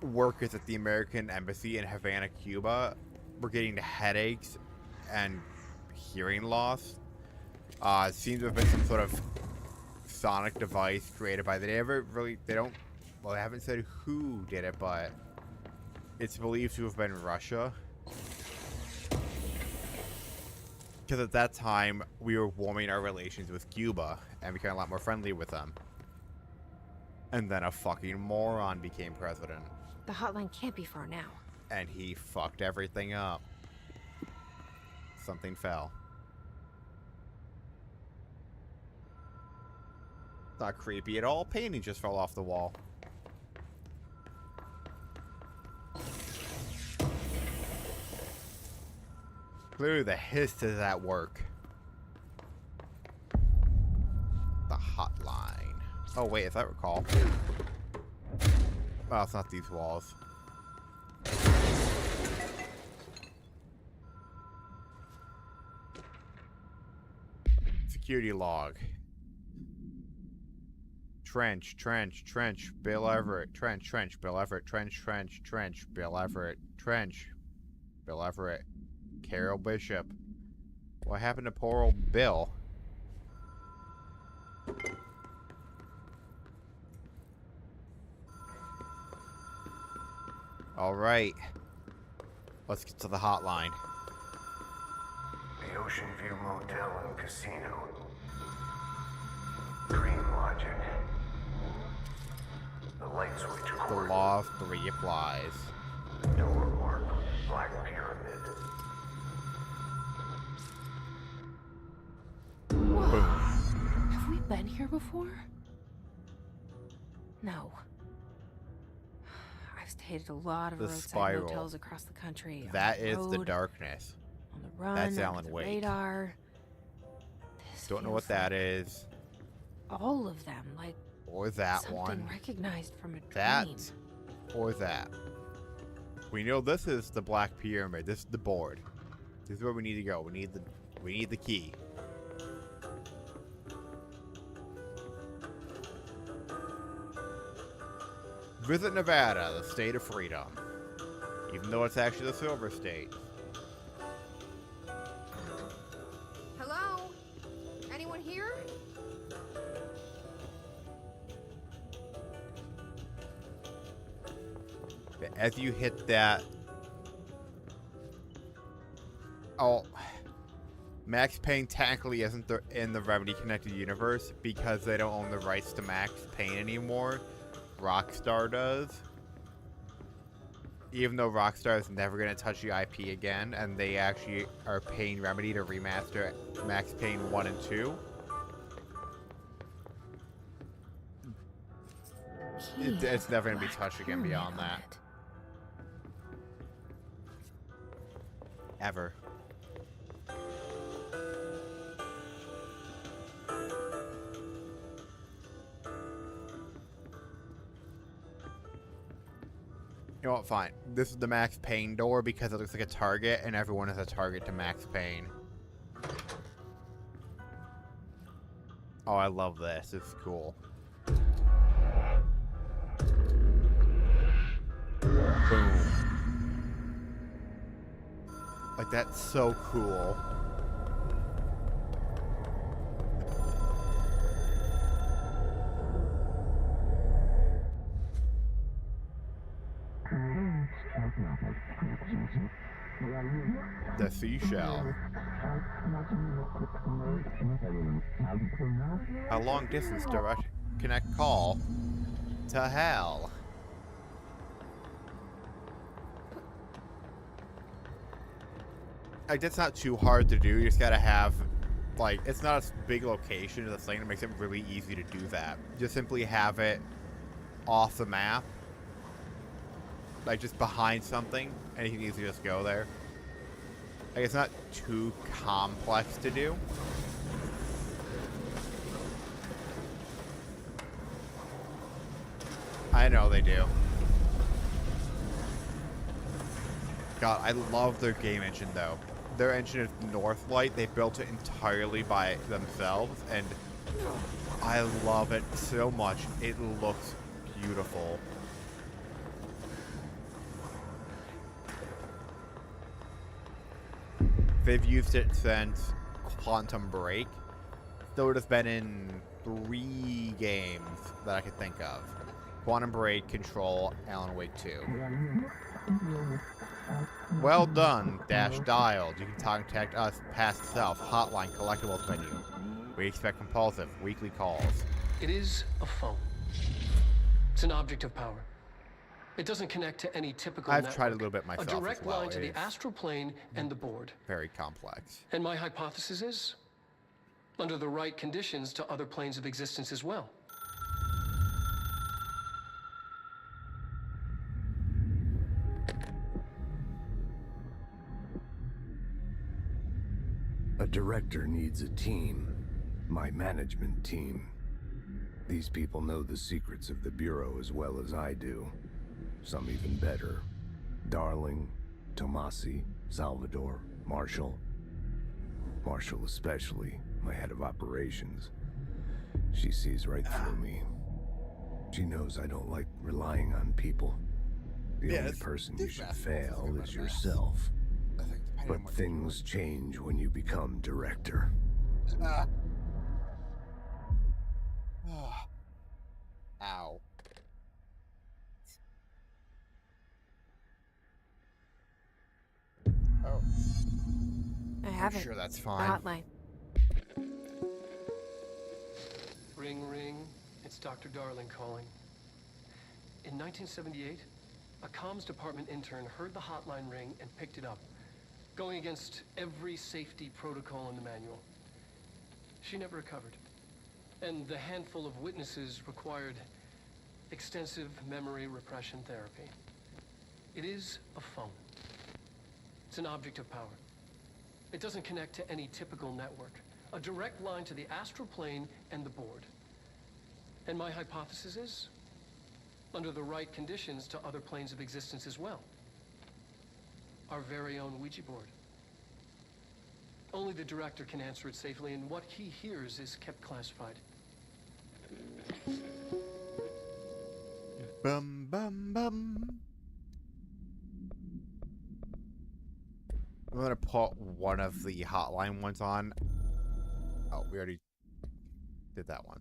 workers at the American Embassy in Havana, Cuba were getting headaches and hearing loss. It seems to have been some sort of sonic device created by they don't Well, they haven't said who did it, but it's believed to have been Russia. Because at that time, we were warming our relations with Cuba and becoming a lot more friendly with them. And then a fucking moron became president. The hotline can't be far now. And he fucked everything up. Something fell. Not creepy at all. Painting just fell off the wall. Clearly the hiss is at work. The hotline. Oh wait, if I recall. Well, it's not these walls. Security log. Trench, Bill Everett, trench, Bill Everett, trench, Bill Everett, trench, Bill Everett, Carol Bishop. What happened to poor old Bill? Alright. Let's get to the hotline. The Ocean View Motel and Casino. Dream Logic. The light switch The cord. law of three applies. Door marked with Black Pyramid. Whoa. Have we been here before? No. I've stayed at a lot of The roadside spiral. motels across the country. That on is the road, darkness. On the run, That's under Alan the Wake. radar. This Don't know what feels that like is. all of them, like Or that something one. recognized from a dream. That. Or that. We know this is the Black Pyramid. This is the board. This is where we need to go. We need the key. Visit Nevada, the state of freedom. Even though it's actually the Silver State. Hello? Anyone here? As you hit that... Oh... Max Payne technically isn't in the Remedy Connected Universe because they don't own the rights to Max Payne anymore. Rockstar does. Even though Rockstar is never going to touch the IP again, and they actually are paying Remedy to remaster Max Payne 1 and 2. It's never going to be touched again beyond that. Ever. You know what, fine. This is the Max Payne door because it looks like a target, and everyone is a target to Max Payne. Oh, I love this. It's cool. Boom. Like, that's so cool. The seashell. A long distance direct connect call to hell. Like, that's not too hard to do. You just gotta have, like, it's not a big location. The thing that makes it really easy to do that. Just simply have it off the map. Like, just behind something, and you can easily just go there. Like, it's not too complex to do. I know they do. God, I love their game engine, though. Their engine is Northlight. They built it entirely by themselves, and I love it so much. It looks beautiful. They've used it since Quantum Break, though it has been in 3 games that I could think of. Quantum Braid Control, Alan Wake 2. Well done, dash dialed. You can contact us past self, hotline, collectibles menu. We expect compulsive, weekly calls. It is a phone. It's an object of power. It doesn't connect to any typical I've network. tried a little bit myself A direct as well. line to the It's astral plane and the board. very complex. And my hypothesis is, under the right conditions, to other planes of existence as well. A director needs a team. My management team. These people know the secrets of the Bureau as well as I do. Some even better. Darling, Tomasi, Salvador, Marshall. Marshall especially, my head of operations. She sees right through me. She knows I don't like relying on people. The only person you should fail is yourself. But things change when you become director. Ow. Oh. I have it. Sure, that's The fine. hotline. Ring, ring. It's Dr. Darling calling. In 1978, a comms department intern heard the hotline ring and picked it up, going against every safety protocol in the manual. She never recovered. And the handful of witnesses required extensive memory repression therapy. It is a phone. It's an object of power. It doesn't connect to any typical network. A direct line to the astral plane and the board. And my hypothesis is, under the right conditions, to other planes of existence as well. Our very own Ouija board. Only the director can answer it safely, and what he hears is kept classified. Bum bum bum. I'm gonna put one of the hotline ones on. Oh, we already did that one.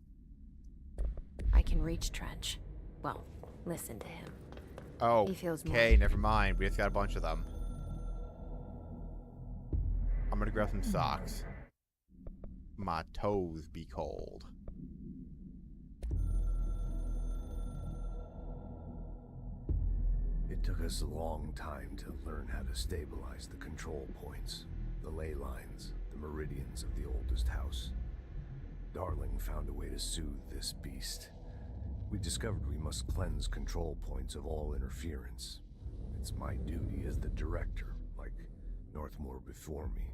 I can reach Trench. Well, listen to him. Oh, He feels okay, more- never mind. We just got a bunch of them. I'm gonna grab some socks. My toes be cold. It took us a long time to learn how to stabilize the control points, the ley lines, the meridians of the oldest house. Darling found a way to soothe this beast. We discovered we must cleanse control points of all interference. It's my duty as the director, like Northmore before me.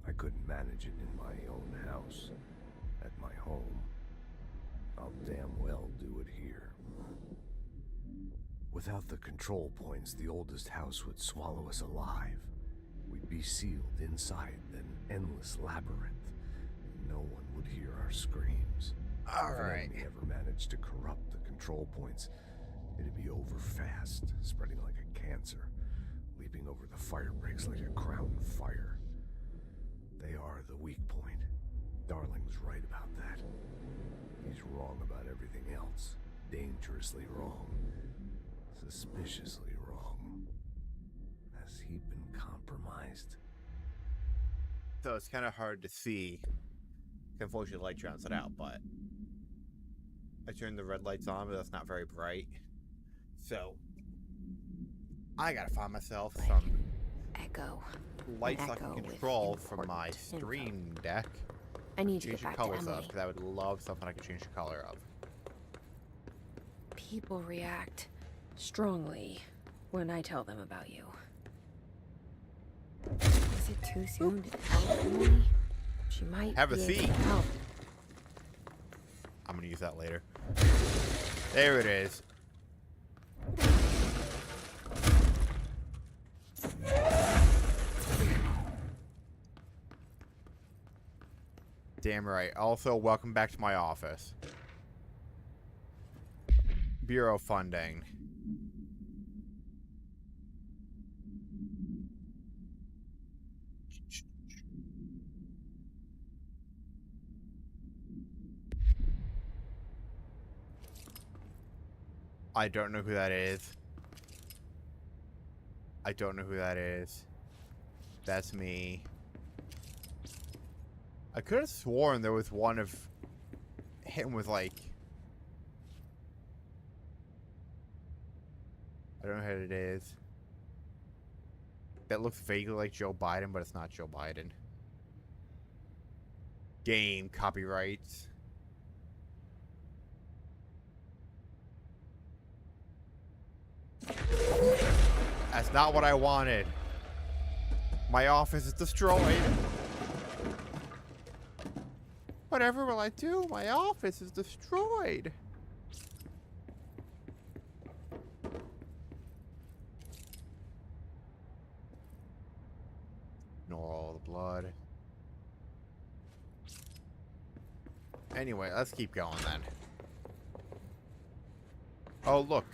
I couldn't manage it in my own house, at my home. I'll damn well do it here. Without the control points, the oldest house would swallow us alive. We'd be sealed inside an endless labyrinth. No one would hear our screams. All If an right. enemy ever managed to corrupt the control points, it'd be over fast, spreading like a cancer, leaping over the fire breaks like a crown fire. They are the weak point. Darling's right about that. He's wrong about everything else. Dangerously wrong. Suspiciously wrong. Has he been compromised? So it's kind of hard to see. Unfortunately, the light drowns it out, but I turned the red lights on, but that's not very bright. So I gotta find myself some Echo. light An sucking echo with control from my important info. stream deck. I need to Change get the back to colors of, Emily. because I would love something I could change the color of. People react strongly when I tell them about you. Is it too soon to tell Emily? She might Have a be able seat. to help. I'm gonna use that later. There it is. Damn right. Also, welcome back to my office. Bureau funding. I don't know who that is. I don't know who that is. That's me. I could have sworn there was one of him with like... I don't know who it is. That looks vaguely like Joe Biden, but it's not Joe Biden. Game copyrights. That's not what I wanted. My office is destroyed. Whatever will I do? My office is destroyed. Ignore all the blood. Anyway, let's keep going then. Oh, look.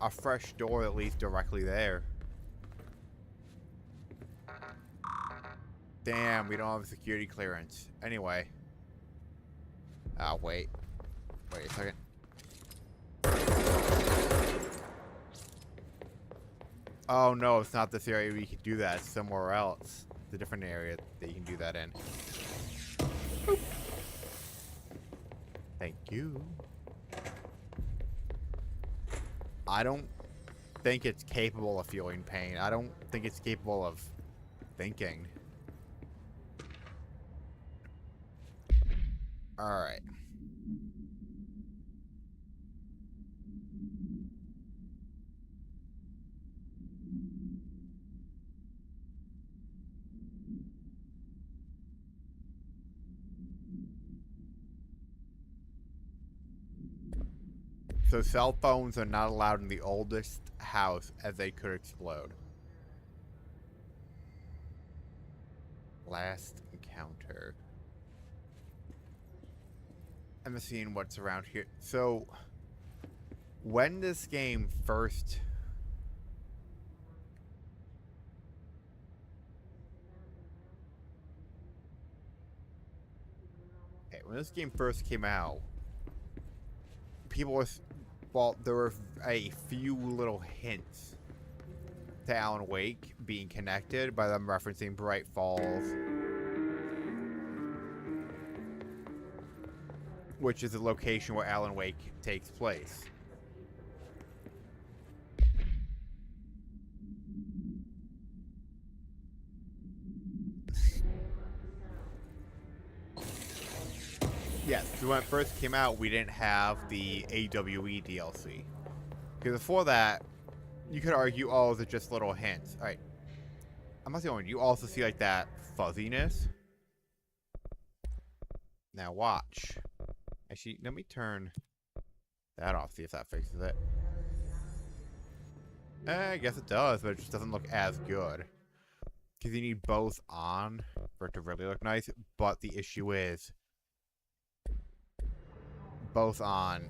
A fresh door that leads directly there. Damn, we don't have a security clearance. Anyway. Wait. Wait a second. Oh no, it's not this area we can do that. It's somewhere else. It's a different area that you can do that in. Boop. Thank you. I don't think it's capable of feeling pain. I don't think it's capable of thinking. Alright. So cell phones are not allowed in the oldest house as they could explode. Last encounter. I'm seeing what's around here. So, when this game first... Okay, when this game first came out, people were... Well, there were a few little hints to Alan Wake being connected by them referencing Bright Falls, which is the location where Alan Wake takes place. Yes, so when it first came out, we didn't have the AWE DLC. Because before that, you could argue, oh, they're just little hints. Alright. I'm not the only one. You also see, like, that fuzziness. Now, watch. Actually, let me turn that off, see if that fixes it. I guess it does, but it just doesn't look as good. Because you need both on for it to really look nice. But the issue is, both on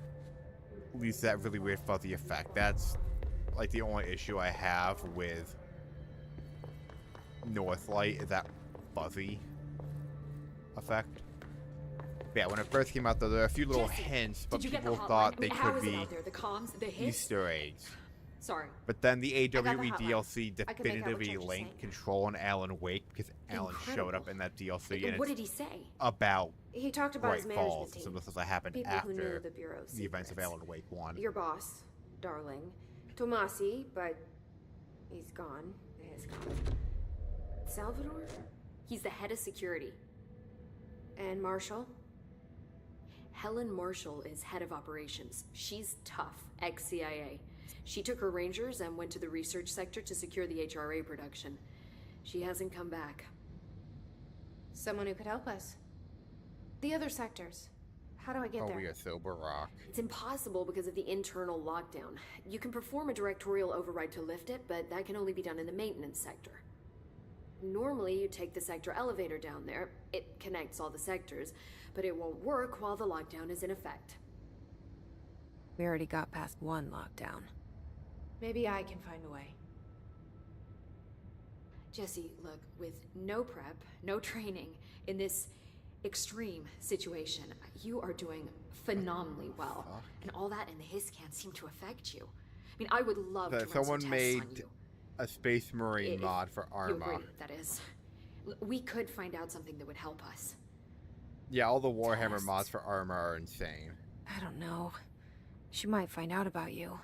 leaves that really weird fuzzy effect. That's like the only issue I have with Northlight, is that fuzzy effect. But yeah, when it first came out though, there were a few little hints, but people thought they could be Easter eggs. Sorry. But then the AWE hotline. DLC I could make out what definitively you're linked saying. Control and Alan Wake, because Alan showed Incredible. up in that DLC, and What it's did he say? about He talked about Bright his management Falls, team. some of the stuff that happened People who knew after the Bureau's the events of secrets. Alan Wake 1. Your boss, Darling. Tomasi, but he's gone. Is gone. Salvador? He's the head of security. And Marshall? Helen Marshall is head of operations. She's tough, ex-CIA. She took her Rangers and went to the research sector to secure the HRA production. She hasn't come back. Someone who could help us. The other sectors. How do I get Oh, there? we are Silver Rock. It's impossible because of the internal lockdown. You can perform a directorial override to lift it, but that can only be done in the maintenance sector. Normally, you take the sector elevator down there. It connects all the sectors, but it won't work while the lockdown is in effect. We already got past one lockdown. Maybe I can find a way. Jesse, look, with no prep, no training, in this extreme situation. You are doing phenomenally well. And all that in the hiss can't seem to affect you. I mean, I would love to run some Someone tests made on you. a Space Marine If mod for you Arma. agree, that is. We could find out something that would help us. Yeah, all the Warhammer Tests. mods for Arma are insane. I don't know. She might find out about you.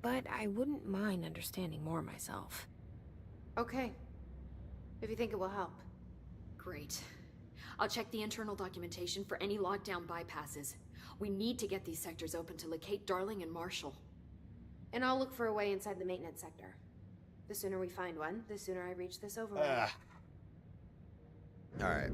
But I wouldn't mind understanding more myself. Okay. If you think it will help. Great. I'll check the internal documentation for any lockdown bypasses. We need to get these sectors open to locate Darling and Marshall. And I'll look for a way inside the maintenance sector. The sooner we find one, the sooner I reach this override. Alright.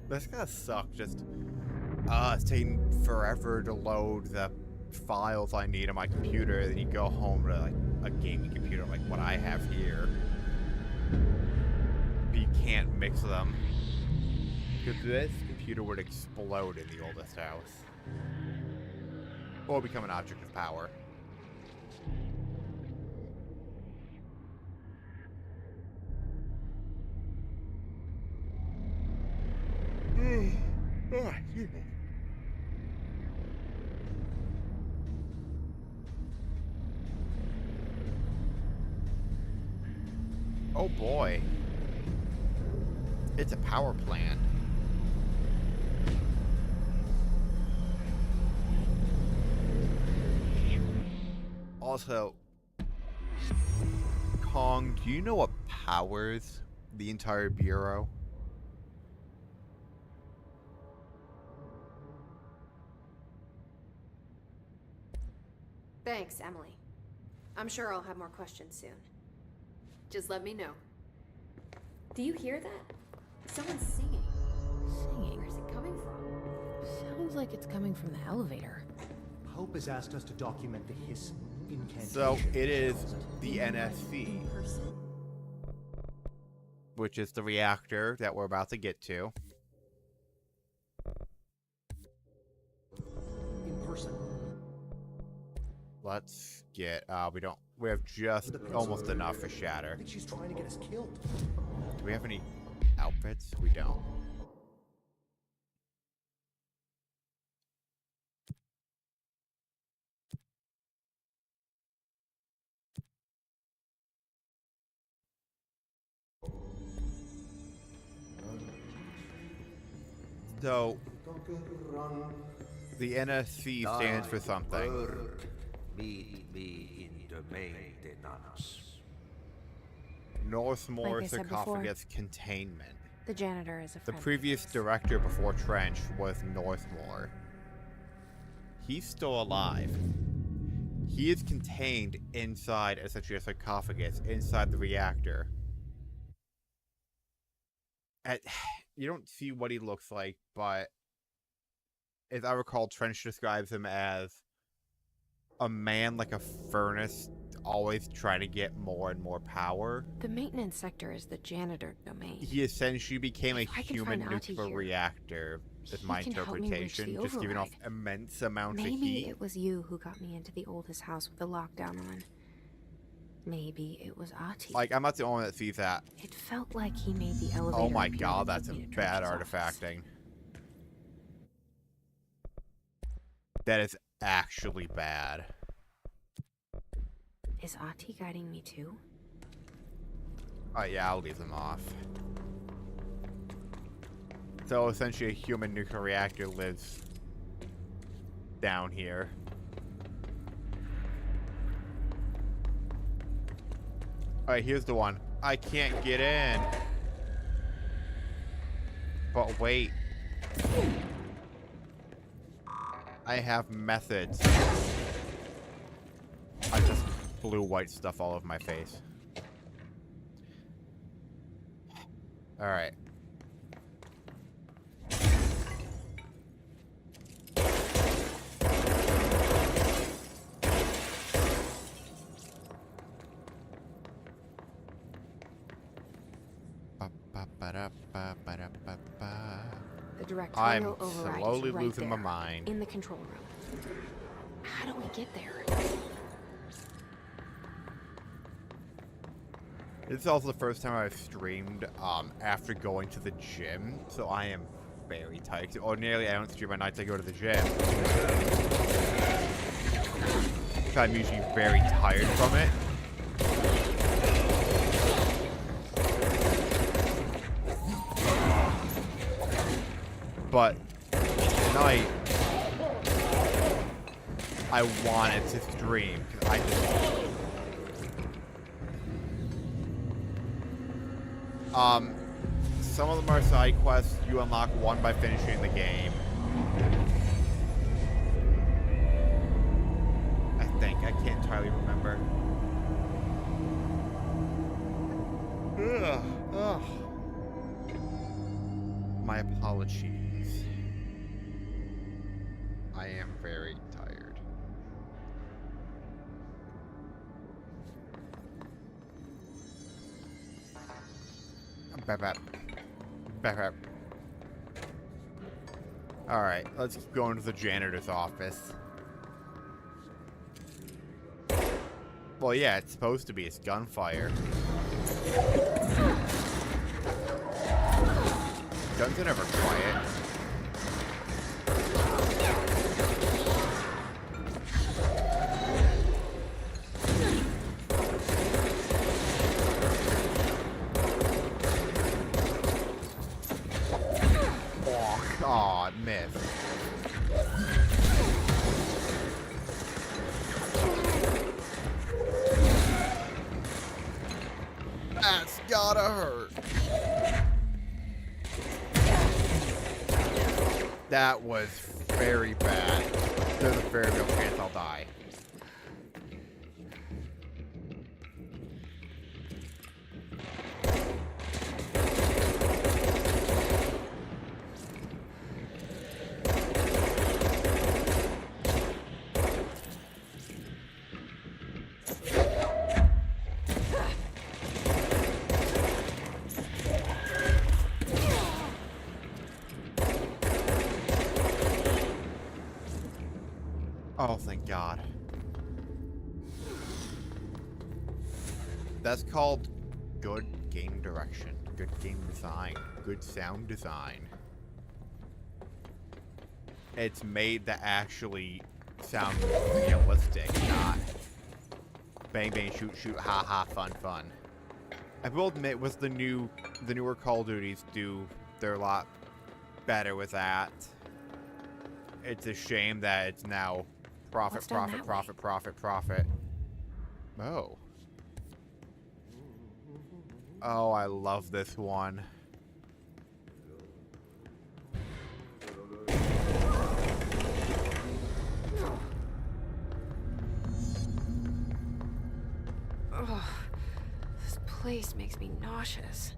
That's gonna suck, just, it's taking forever to load the files I need on my computer, then you go home to, like, a gaming computer like what I have here. But you can't mix them. Because this computer would explode in the oldest house. Or become an object of power. Oh boy. It's a power plant. Also, Kong, do you know what powers the entire Bureau? Thanks, Emily. I'm sure I'll have more questions soon. Just let me know. Do you hear that? Someone's singing. Singing? Where's it coming from? Sounds like it's coming from the elevator. Hope has asked us to document the hiss incantation. So it is the NSC, Person. which is the reactor that we're about to get to. In person. Let's get, we have just almost enough for I Shatter. think she's trying to get us killed. Do we have any outfits? We don't. So, the NSC stands for something. Meet me in the maintenance. Northmore Like I said Sarcophagus Containment. The janitor is a The friend. previous director before Trench was Northmore. He's still alive. He is contained inside essentially a sarcophagus, inside the reactor. You don't see what he looks like, but as I recall, Trench describes him as a man like a furnace, always trying to get more and more power. The maintenance sector is the janitor domain. He essentially became a If I can human find Ati nuclear here, reactor, is he my can help me reach the interpretation, just giving off override. immense amounts of Maybe heat. it was you who got me into the oldest house with the lockdown on. Maybe it was Ati. Like, I'm not the only one that sees that. It felt like he made the elevator. Oh my appear god, to that's take a me to bad Trench's office. artifacting. That is actually bad. Is Ati guiding me too? Alright, yeah, I'll leave them off. So essentially a human nuclear reactor lives down here. Alright, here's the one. I can't get in. But wait. I have methods. I just blew white stuff all over my face. Alright. Ba, ba, ba, The directorial I'm override slowly is right losing my there, mind. in the control room. How do we get there? This is also the first time I've streamed after going to the gym, so I am very tired. Ordinarily, I don't stream at nights I go to the gym. So I'm usually very tired from it. But tonight, I wanted to stream because I just... some of them are side quests. You unlock one by finishing the game. I think. I can't entirely remember. Ugh. Ugh. My apologies. I am very tired. Alright, let's go into the janitor's office. Well, yeah, it's supposed to be. It's gunfire. Guns are never quiet. Oh, God, missed. That's gotta hurt. That was very bad. There's a very real chance I'll die. Oh, thank God. That's called good game direction, good game design, good sound design. It's made to actually sound realistic, not bang bang shoot shoot ha ha fun fun. I will admit with the newer Call of Duties they're a lot better with that. It's a shame that it's now profit, What's down profit, that way? profit, profit, profit. Oh. Oh, I love this one. Ugh, this place makes me nauseous.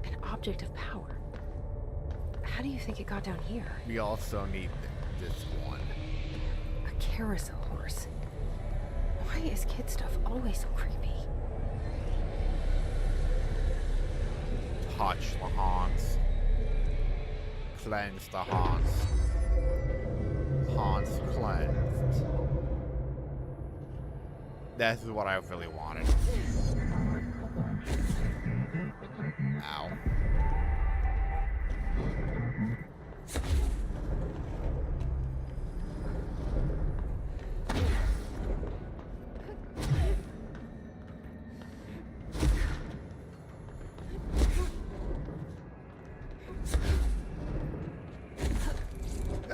An object of power. How do you think it got down here? We also need this one. A carousel horse. Why is kid stuff always so creepy? Touch the haunts. Cleanse the haunts. Haunts cleansed. This is what I really wanted. Ow.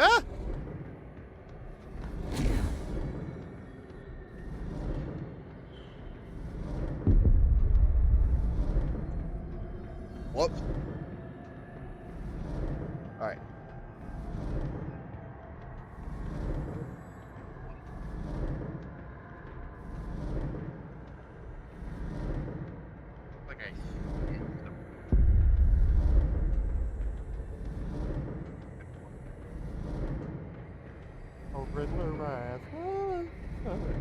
Ah! Whoops. All right. Okay. Oh, Riddler Wrath.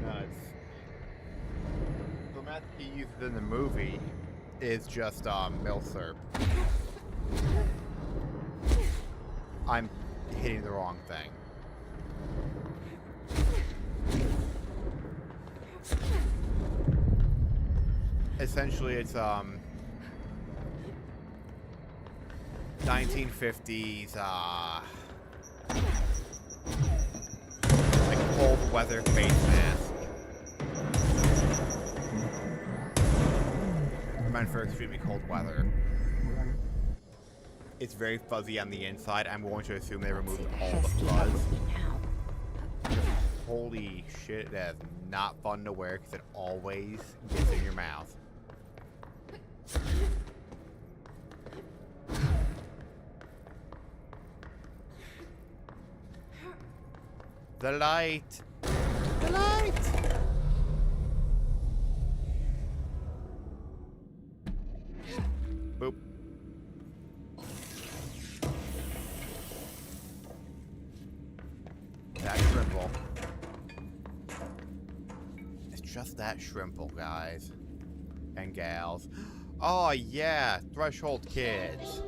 Nuts. The math he used in the movie is just milsurp. I'm hitting the wrong thing. Essentially, it's 1950s like cold weather face mask. Meant for extremely cold weather. It's very fuzzy on the inside. I'm going to assume they removed all the fuzz. Holy shit, that is not fun to wear because it always gets in your mouth. The light! The light! Boop. That shrimple. It's just that shrimple, guys. And gals. Oh yeah! Threshold kids.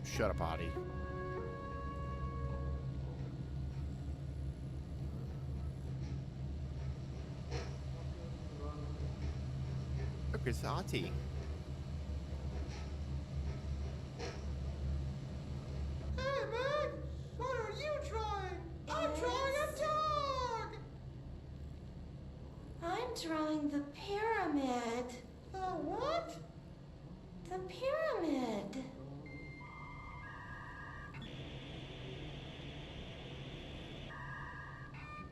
Shut up, Audie. Look, it's Auntie. Hey, man! What are you drawing? I'm drawing a dog! I'm drawing the pyramid. The what? The pyramid.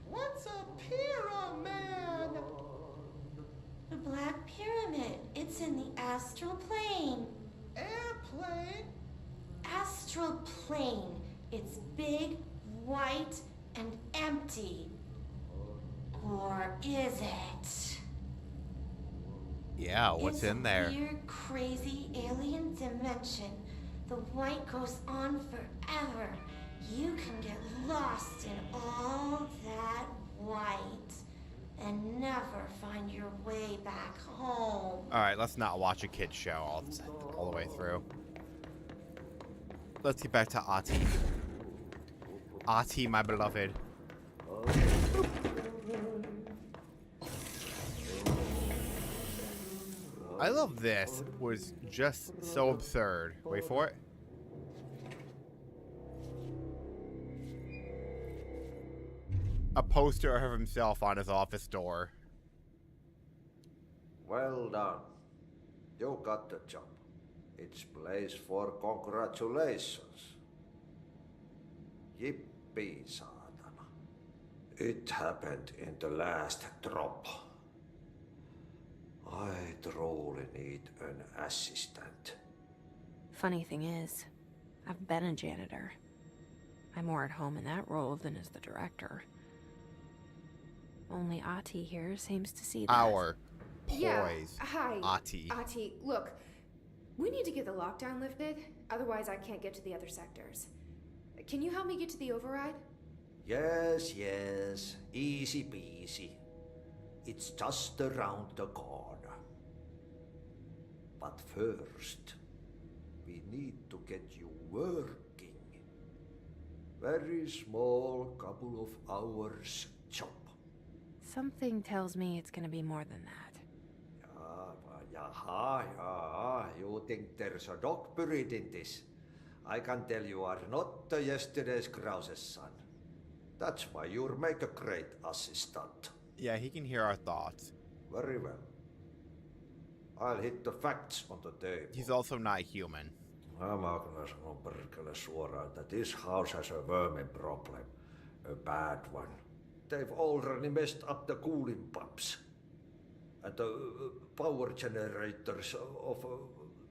What's a pyramid? The Black Pyramid. It's in the astral plane. Airplane? Astral plane. It's big, white, and empty. Or is it? Yeah, what's in there? It's a weird, crazy alien dimension. The white goes on forever. You can get lost in all that white and never find your way back home. Alright, let's not watch a kid's show all the way through. Let's get back to Ati. Ati, my beloved. I love this. Was just so absurd. Wait for it. A poster of himself on his office door. Well done. You got the job. It's place for congratulations. Yippee, saatana. It happened in the last drop. I truly need an assistant. Funny thing is, I've been a janitor. I'm more at home in that role than as the director. Only Ati here seems to see that. Our poise. Yeah, hi. Ati. Ati, look. We need to get the lockdown lifted, otherwise I can't get to the other sectors. Can you help me get to the override? Yes, yes. Easy peasy. It's just around the corner. But first, we need to get you working. Very small, couple of hours job. Something tells me it's gonna be more than that. Jaha, you think there's a dog buried in this? I can tell you are not yesterday's Krause's son. That's why you'll make a great assistant. Yeah, he can hear our thoughts. Very well. I'll hit the facts on the table. He's also not human. Mä kyllä sanon perkele suoraan, that this house has a vermin problem. A bad one. They've already messed up the cooling pumps. And the power generators of a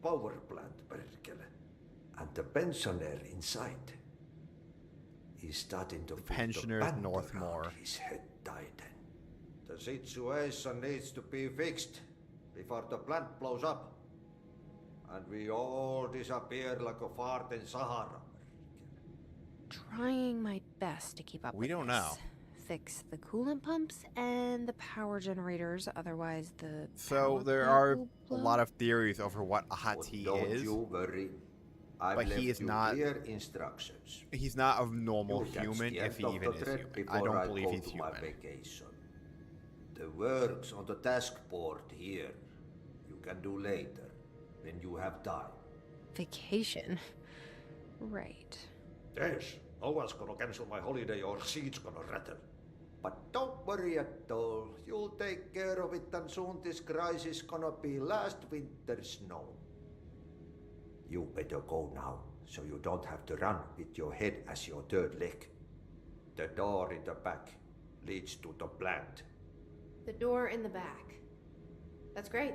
power plant, perkele. And the pensioner inside is starting to feel Pensioners the band Northmore. around his head tighten. The situation needs to be fixed before the plant blows up. And we all disappear like a fart in Sahara. Trying my best to keep up We with don't this. know. Fix the coolant pumps and the power generators, otherwise the So power there plant are will a blow. lot of theories over what But Ahati don't is. you worry. I've But left he is you not- clear instructions. He's not a normal You catch human the if end he of even the is thread human. before I don't believe go he's to my human. vacation. The works on the task board here, you can do later, when you have time. Vacation. Right. Yes, no one's gonna cancel my holiday or seat's gonna rattle. But don't worry at all. You'll take care of it, and soon this crisis gonna be last winter's snow. You better go now, so you don't have to run with your head as your third leg. The door in the back leads to the plant. The door in the back. That's great.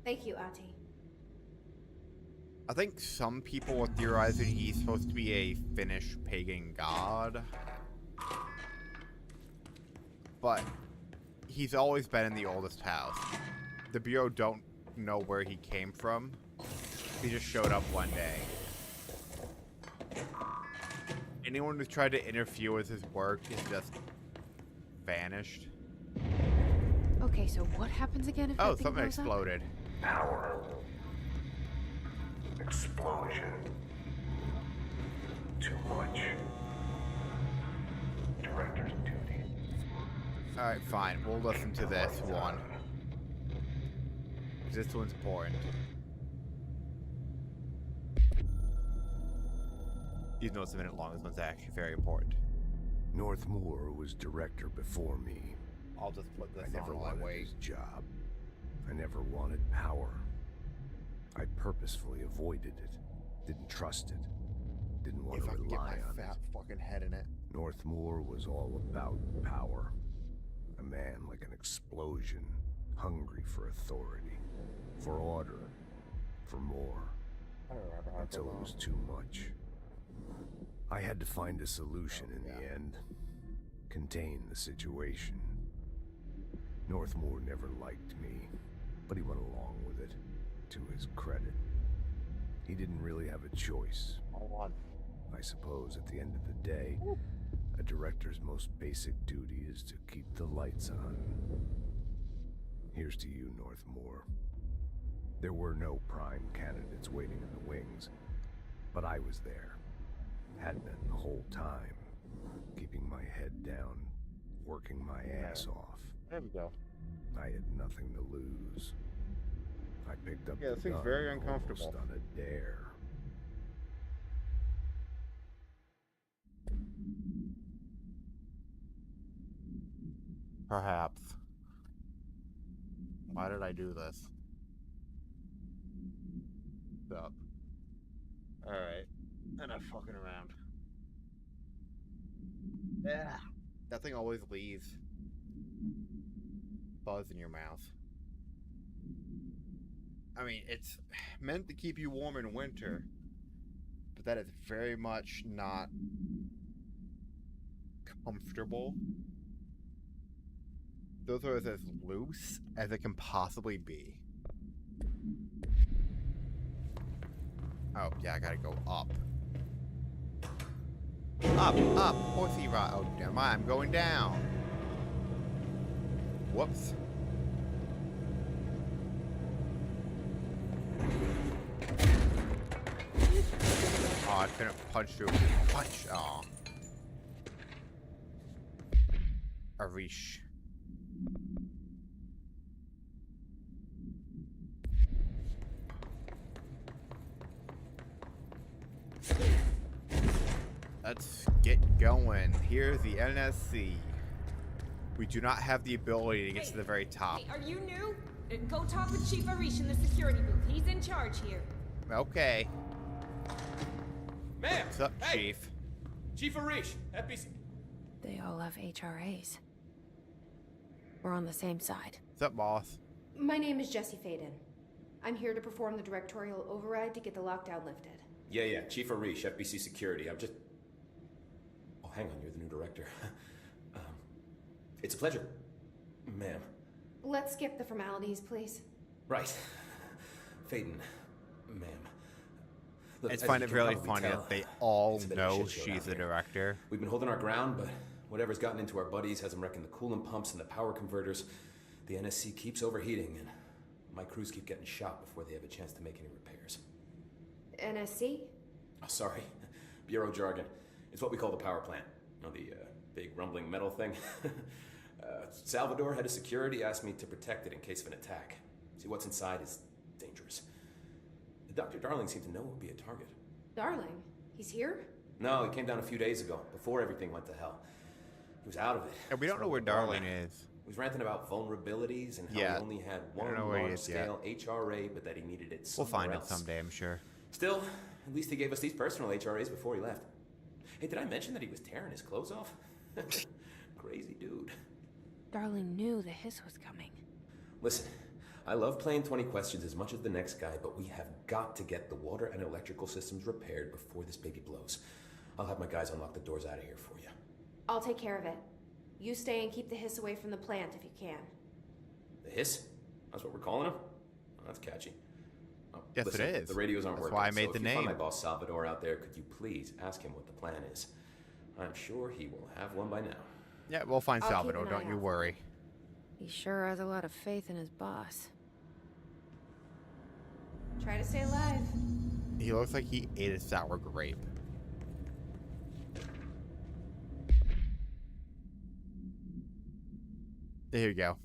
Thank you, Ati. I think some people are theorizing he's supposed to be a Finnish pagan god. But he's always been in the oldest house. The Bureau don't know where he came from. He just showed up one day. Anyone who's tried to interfere with his work is just vanished. Okay, so what happens again if Oh, that thing something blows up? exploded. Power. Explosion. Too much. Director's duty. Alright, fine. We'll listen to this one. This one's important. Even though it's a minute long, this one's actually very important. Northmoor was director before me. I'll just put this I never on while I wanted wait. his job. I never wanted power. I purposefully avoided it. Didn't trust it. Didn't want If to I can get rely my on fat it. fucking head in it. Northmoor was all about power. A man like an explosion, hungry for authority, for order, for more, until it was too much. I had to find a solution in the end. Contain the situation. Northmoor never liked me, but he went along with it, to his credit. He didn't really have a choice. I suppose at the end of the day, a director's most basic duty is to keep the lights on. Here's to you, Northmoor. There were no prime candidates waiting in the wings, but I was there. Had been the whole time, keeping my head down, working my ass off. There we go. I had nothing to lose. I picked up Yeah, the this thing's gun very uncomfortable. almost on a dare. Perhaps. Why did I do this? Stop. Alright. Enough fucking around. Yeah. That thing always leaves buzz in your mouth. I mean, it's meant to keep you warm in winter, but that is very much not comfortable. Those are as loose as it can possibly be. Oh, yeah, I gotta go up. Up, horsey ride. Oh, never mind, I'm going down. Whoops. Oh, I couldn't punch through. Punch. Oh. Arish. Let's get going. Here's the NSC. We do not have the ability to get to the very top. Hey, are you new? Go talk with Chief Arish in the security booth. He's in charge here. Okay. Ma'am! What's up, Hey! Chief? Chief Arish, FBC. They all have HRAs. We're on the same side. What's up, boss? My name is Jesse Faden. I'm here to perform the directorial override to get the lockdown lifted. Yeah, Chief Arish, FBC Security. I'm just... Oh, hang on, you're the new director. It's a pleasure. Ma'am. Let's skip the formalities, please. Right. Faden, ma'am. Look, I as find you it can really probably funny tell, that they all it's a bit of a know shit show she's down the here. director. We've been holding our ground, but whatever's gotten into our buddies has them wrecking the coolant pumps and the power converters. The NSC keeps overheating, and my crews keep getting shot before they have a chance to make any repairs. NSC? Oh, sorry. Bureau jargon. It's what we call the power plant. You know, the big rumbling metal thing? Salvador, head of security, asked me to protect it in case of an attack. See, what's inside is dangerous. Dr. Darling seemed to know it would be a target. Darling? He's here? No, he came down a few days ago, before everything went to hell. He was out of it. And we don't know where Darling is. He was ranting about vulnerabilities and how Yeah. he only had I don't one know where he is yet. large-scale HRA, but that he needed it We'll somewhere find else. it someday, I'm sure. Still, at least he gave us these personal HRAs before he left. Hey, did I mention that he was tearing his clothes off? Crazy dude. Darling knew the hiss was coming. Listen, I love playing 20 questions as much as the next guy, but we have got to get the water and electrical systems repaired before this baby blows. I'll have my guys unlock the doors out of here for you. I'll take care of it. You stay and keep the hiss away from the plant if you can. The hiss? That's what we're calling him? Oh, that's catchy. Oh, Yes, listen, it is. The radios aren't That's working. why I made so the if you find name. my boss Salvador out there, could you please ask him what the plan is? I'm sure he will have one by now. Yeah, we'll find I'll keep Salvador, an don't eye you out. worry. He sure has a lot of faith in his boss. Try to stay alive. He looks like he ate a sour grape. There you go.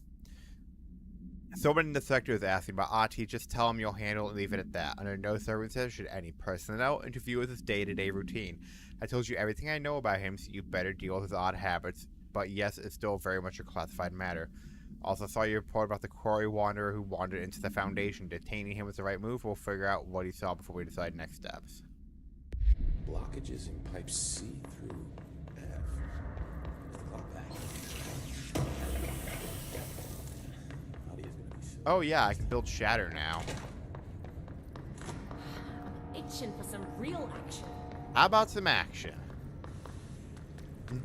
Someone in the sector is asking about Ati. Just tell him you'll handle it and leave it at that. Under no circumstances should any personnel interfere with his day-to-day routine. I told you everything I know about him, so you better deal with his odd habits. But yes, it's still very much a classified matter. Also saw your report about the quarry wanderer who wandered into the Foundation. Detaining him was the right move. We'll figure out what he saw before we decide next steps. Blockages in pipe C through F. Let's clock back. Nadia's gonna be so... Oh yeah, I can build Shatter now. Itching for some real action. How about some action?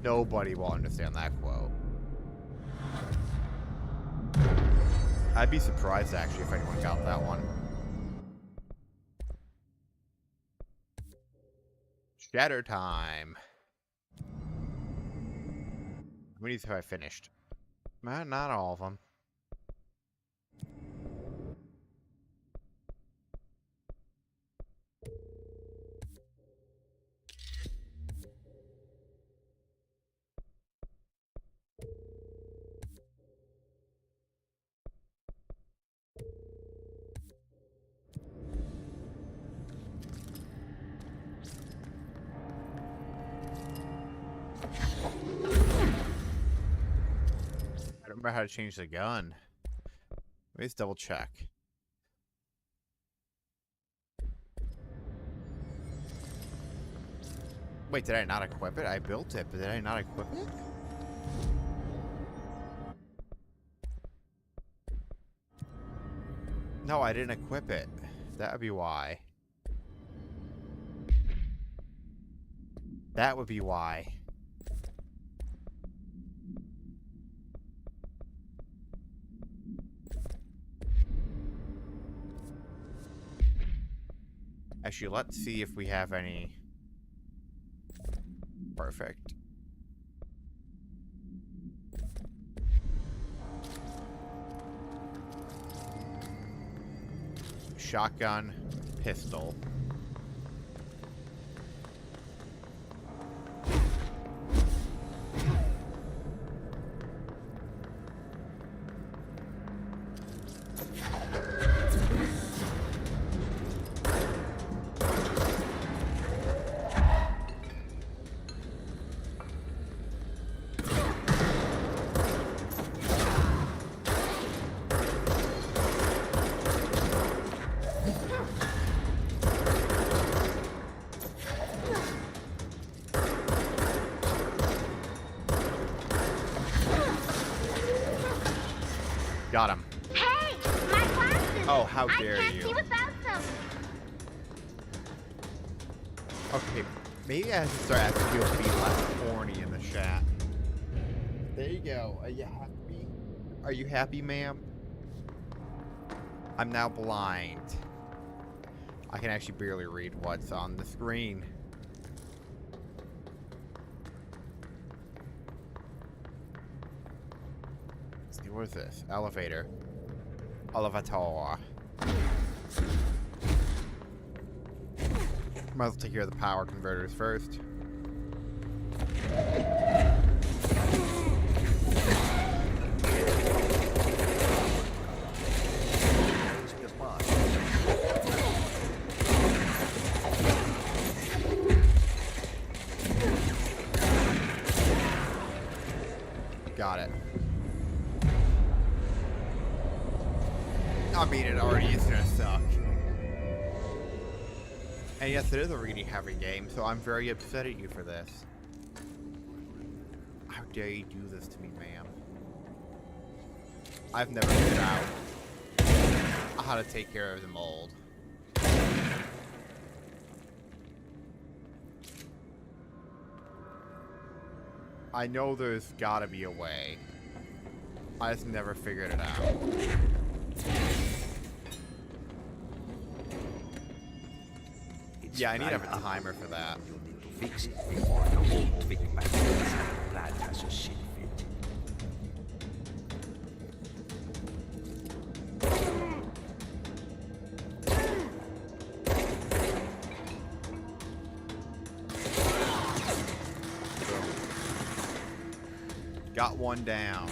Nobody will understand that quote. I'd be surprised actually if anyone got that one. Shatter time. How many have I finished? Not all of them. I don't remember how to change the gun. Let me just double check. Wait, did I not equip it? I built it, but did I not equip it? No, I didn't equip it. That would be why. That would be why. Actually, let's see if we have any. Perfect. Shotgun, pistol. Got him. Hey, my glasses! Oh, how dare I can't you. see without them. Okay, maybe I should start asking people to be less horny in the chat. There you go. You have to be Are you happy, ma'am? I'm now blind. I can actually barely read what's on the screen. Let's see, what is this? Elevator. Elevator. Might as well take care of the power converters first. Got it. I mean, it already is gonna suck. And yes, it is a really heavy game, so I'm very upset at you for this. How dare you do this to me, ma'am? I've never figured out how to take care of the mold. I know there's gotta be a way. I just never figured it out. Yeah, I need to have a timer for that. You need to fix it before the whole twig back plant has a shit fit. Got one down.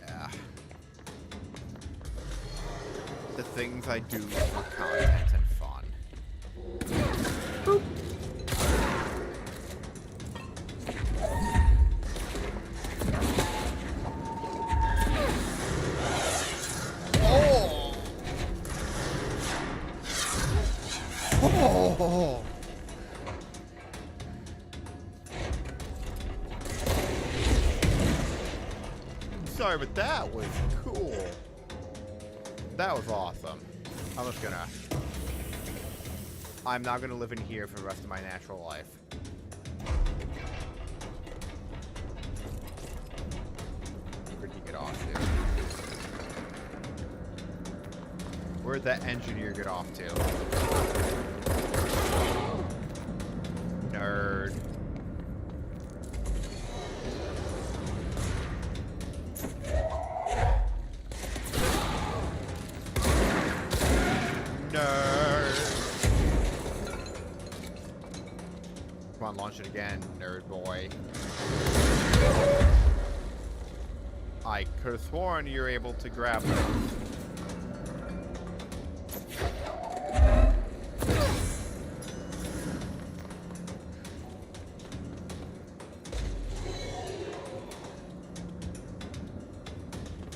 Yeah. The things I do for content and fun. Boop. Oh! Sorry, but that was cool. That was awesome. I'm not gonna live in here for the rest of my natural life. Where'd he get off to? Where'd that engineer get off to? Nerd. Nerd. Come on, launch it again, nerd boy. I could have sworn you're able to grab those.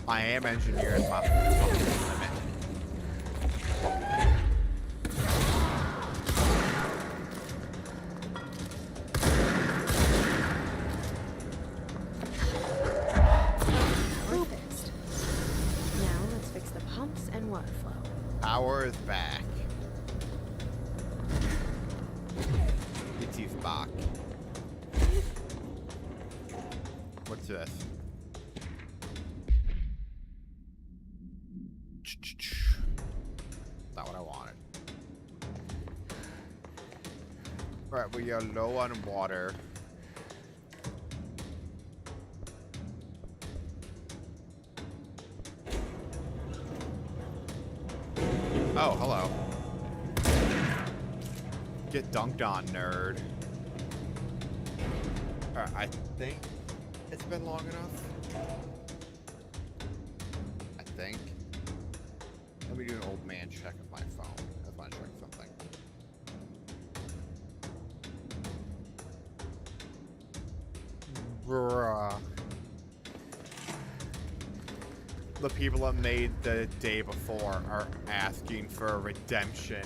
I am engineering my limit. We're fixed. Now let's fix the pumps and water flow. Power is back. It is back. What's this? Not what I wanted. Alright, we are low on water. Oh, hello. Get dunked on, nerd. Alright, I think it's been long enough. I think. Let me do an old man check of my phone. I want to check something. Bruh. The people that made the day before are asking for a redemption.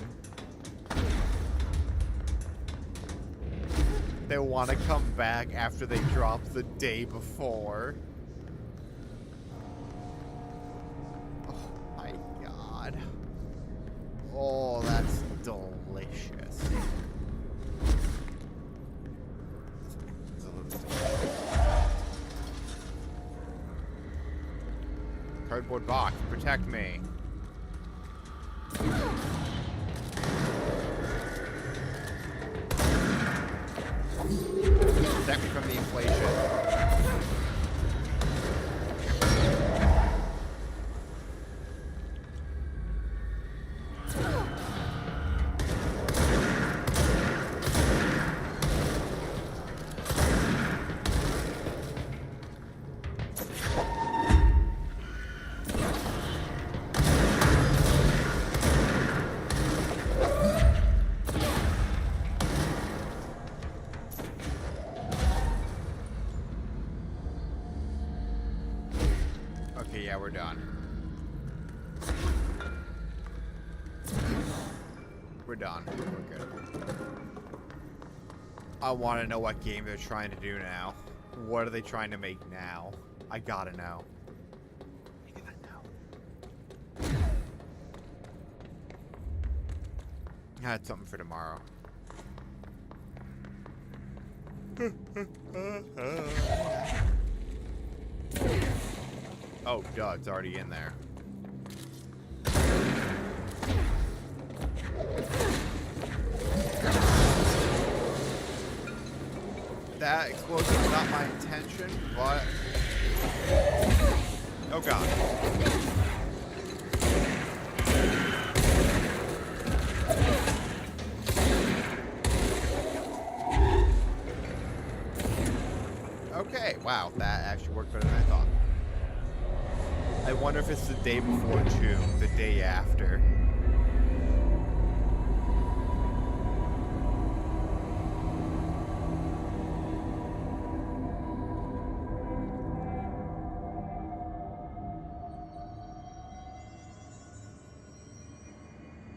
They want to come back after they dropped the day before. Oh my god. Oh, that's delicious. Cardboard box, protect me. Protect me from the inflation. Okay, yeah, we're done. We're done. We're good. I want to know what game they're trying to do now. What are they trying to make now? I gotta know. I gotta know. I had something for tomorrow. Oh, duh, it's already in there. That explosion was not my intention, but... Oh god. Okay, wow, that actually worked better than I thought. I wonder if it's the day before too, the day after.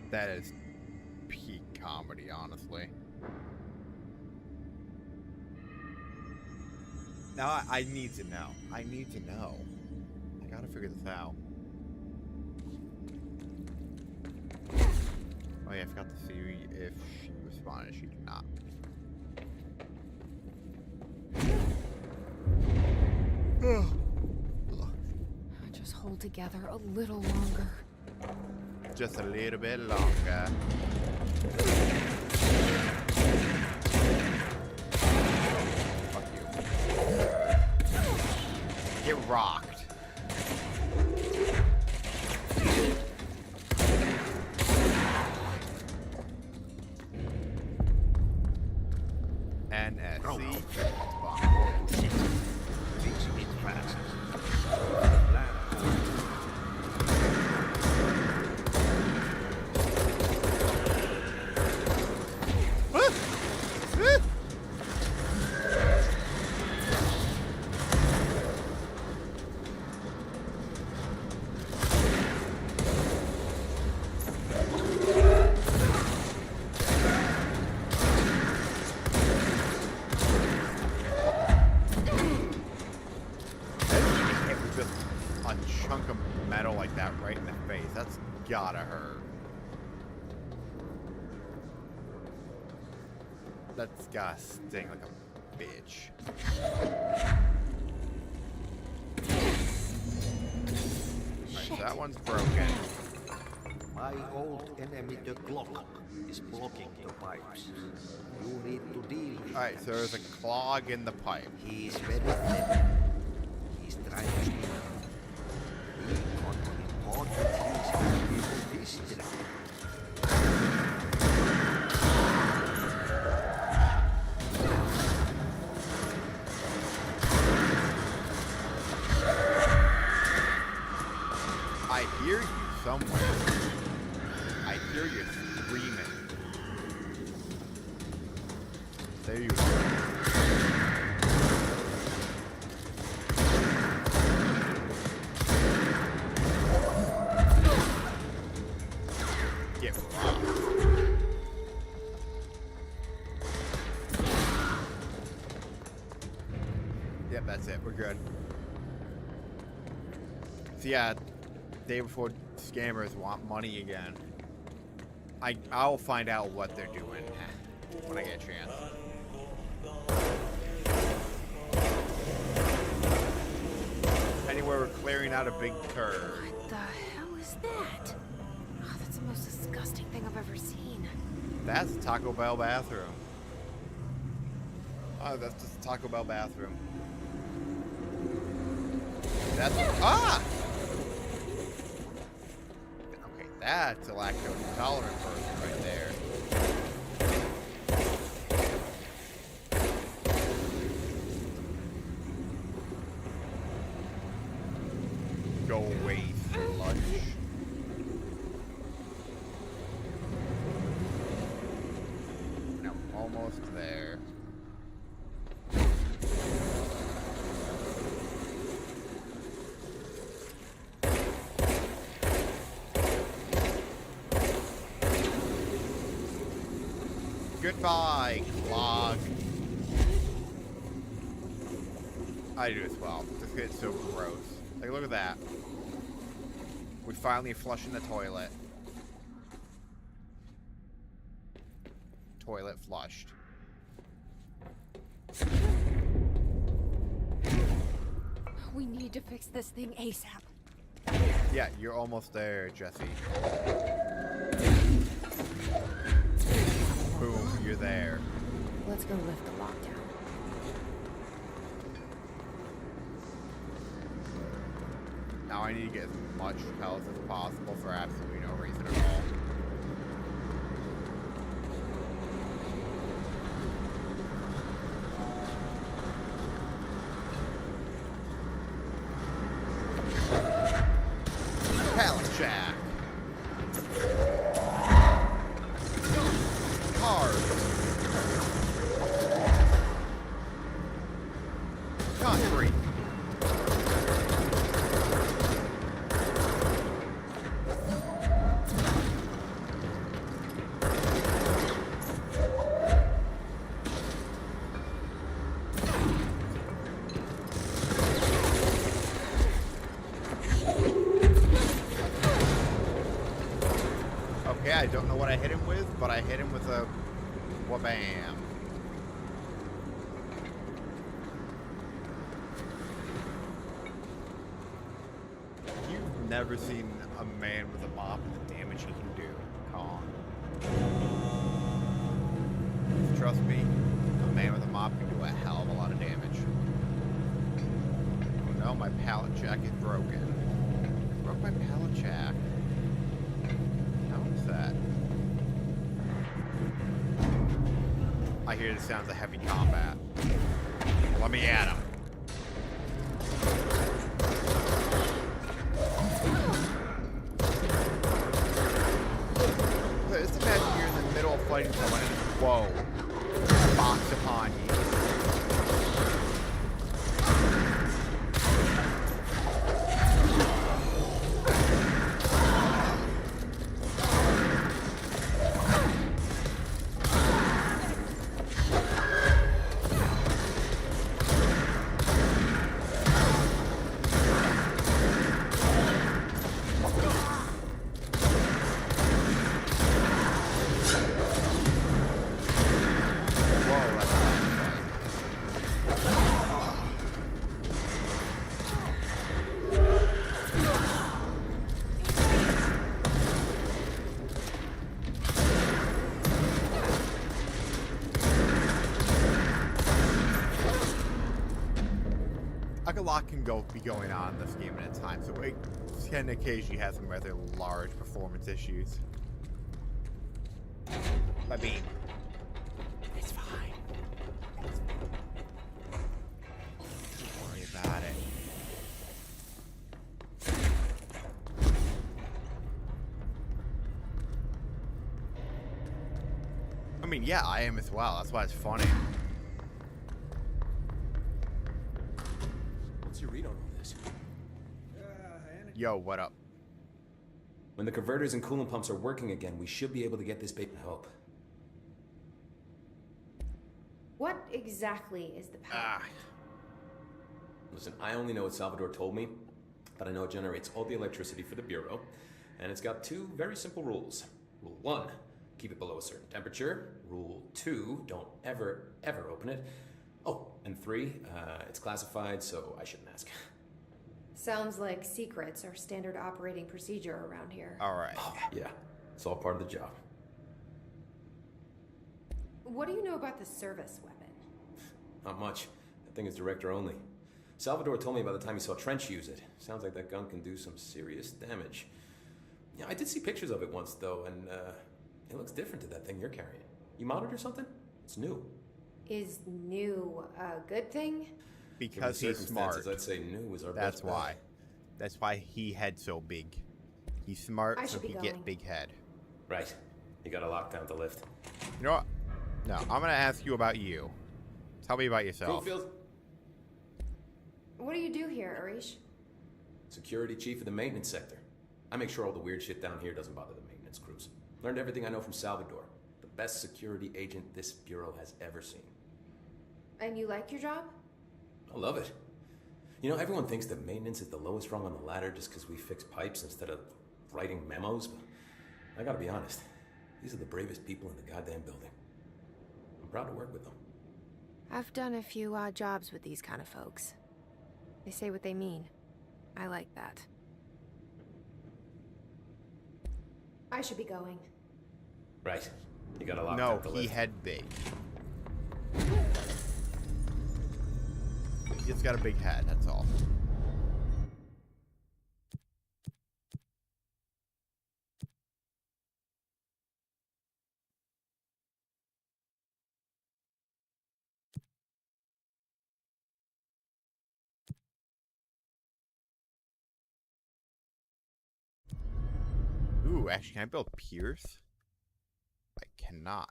That is peak comedy, honestly. Now I need to know. I need to know. I gotta figure this out. Oh yeah, I forgot to see if she responded. She did not. Just hold together a little longer. Just a little bit longer. Fuck you. Get rocked. NSC. Reach it fast. Gotta hurt. That's gotta sting like a bitch. Alright, so that one's broken. My old enemy, the clock, is blocking the pipes. You need to deal with Alright, so there's a clog in the pipe. He's very clever. He's trying to speak. He got important things in history. I hear you somewhere. I hear you screaming. There you are. Get rocked. that's it. We're good. So yeah, day before scammers want money again. I'll find out what they're doing when I get a chance. Anyway, we're clearing out a big turd. What the hell is that? Oh, that's the most disgusting thing I've ever seen. That's a Taco Bell bathroom. Oh, that's just a Taco Bell bathroom. That's Okay, that's a lactose intolerant person right there. Go away, lunch. I'm almost there. Goodbye, clog. I do as well. This gets so gross. Like, look at that. We finally flushing the toilet. Toilet flushed. We need to fix this thing ASAP. Yeah, you're almost there, Jesse. Boom, you're there. Let's go lift the lockdown. Now I need to get as much health as possible for absolutely no reason at all. Pallet jack. Hard. Concrete. Okay, I don't know what I hit him with, but I hit him with a wha-bam. You've never seen a man with a mop and the damage he can do. Come on. Trust me, a man with a mop can do a hell of a lot of damage. Oh no, my pallet jack is broken. Broke my pallet jack. How is that? I hear the sounds of heavy combat. Let me at him. Just imagine you're in the middle of fighting someone and whoa, box upon you. Like a lot can be going on in this game at a time, so it can occasionally have some rather large performance issues. My beam. It's fine. Don't worry about it. I mean, yeah, I am as well. That's why it's funny. What's your read on all this? Yo, what up? When the converters and coolant pumps are working again, we should be able to get this baby help. What exactly is the power? Listen, I only know what Salvador told me, but I know it generates all the electricity for the Bureau, and it's got 2 very simple rules. Rule 1, keep it below a certain temperature. Rule 2, don't ever, ever open it. Oh, and 3, it's classified, so I shouldn't ask. Sounds like secrets are standard operating procedure around here. Alright. Oh, yeah, it's all part of the job. What do you know about the service weapon? Not much. That thing is director only. Salvador told me by the time he saw Trench use it. Sounds like that gun can do some serious damage. Yeah, I did see pictures of it once, though, and it looks different to that thing you're carrying. You modded or something? It's new. Is new a good thing? Because he's smart. I'd say new was our That's best bet. why. That's why he head so big. He's smart, I so should be he going. get big head. Right. You got a lockdown to lift. You know what? No, I'm gonna ask you about you. Tell me about yourself. Field. What do you do here, Arish? Security chief of the maintenance sector. I make sure all the weird shit down here doesn't bother the maintenance crews. Learned everything I know from Salvador. The best security agent this bureau has ever seen. And you like your job? I love it. You know, everyone thinks that maintenance is the lowest rung on the ladder just because we fix pipes instead of writing memos, but I gotta be honest. These are the bravest people in the goddamn building. I'm proud to work with them. I've done a few odd jobs with these kind of folks. They say what they mean. I like that. I should be going. Right. You got a lockdown No, to he lift. head big. He just got a big head, that's all. Ooh, actually, can I build Pierce? I cannot.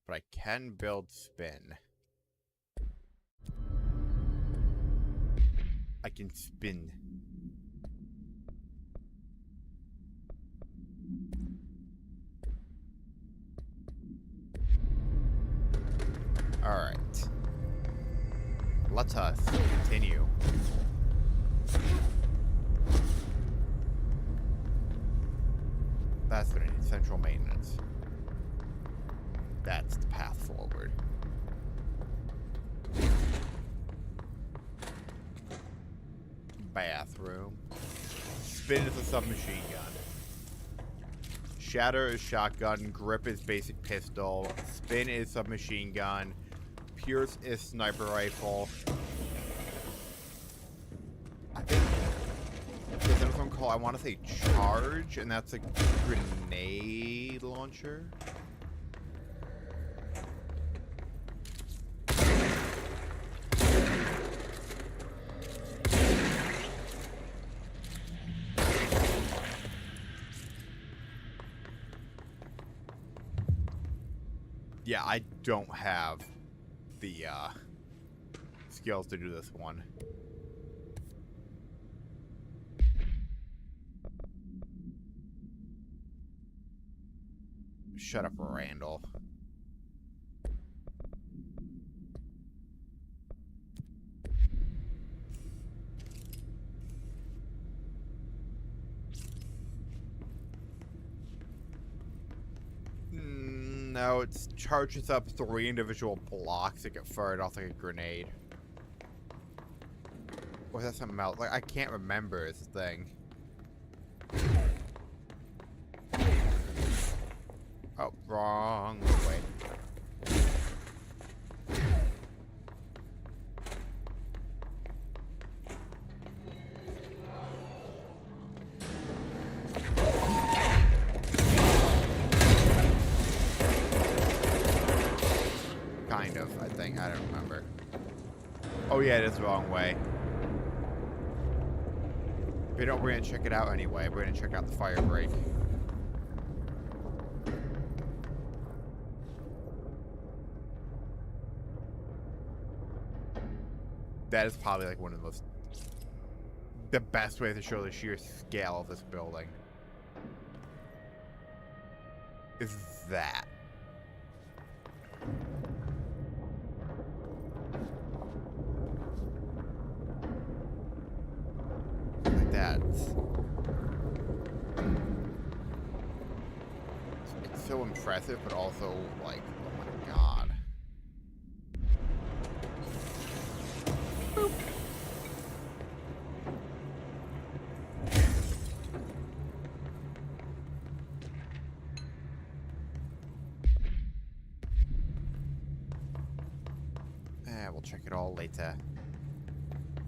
But I can build Spin. I can spin. Alright. Let us continue. That's what I need. Central maintenance. That's the path forward. Bathroom. Spin is a submachine gun. Shatter is shotgun. Grip is basic pistol. Spin is submachine gun. Pierce is sniper rifle. I think there's another one called, I want to say Charge, and that's a grenade launcher. Yeah, I don't have the skills to do this one. Shut up, Randall. No, it charges up 3 individual blocks that get fired off like a grenade. Or is that something else? Like, I can't remember this thing. Oh, wrong way. Kind of, I think. I don't remember. Oh yeah, it is the wrong way. We're gonna check it out anyway. We're gonna check out the fire break. That is probably like one of the best ways to show the sheer scale of this building. Is that. so impressive, but also like, oh my god. Boop. We'll check it all later.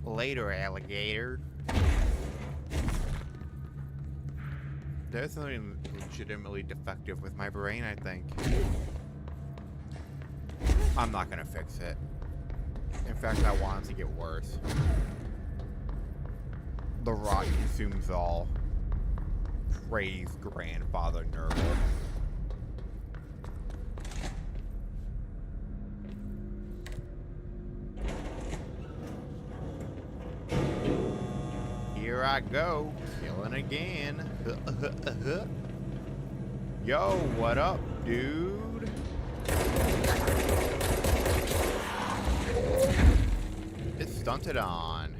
Later, alligator. There's something legitimately defective with my brain, I think. I'm not gonna fix it. In fact, I want it to get worse. The rot consumes all. Praise Grandfather Nurgle. Here I go, killing again. Yo, what up, dude? It's stunted on.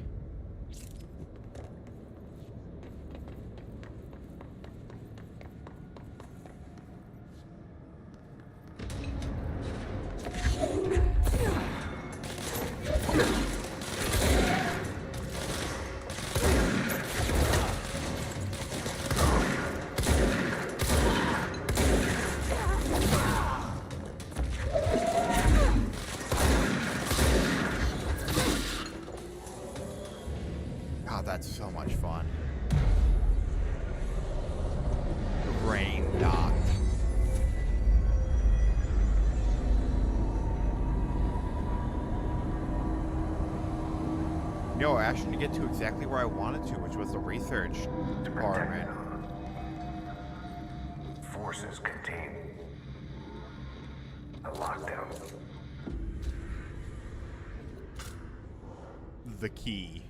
That's so much fun. Rain docked. No, I actually didn't get to exactly where I wanted to, which was the research department. Forces contain a lockdown. The key.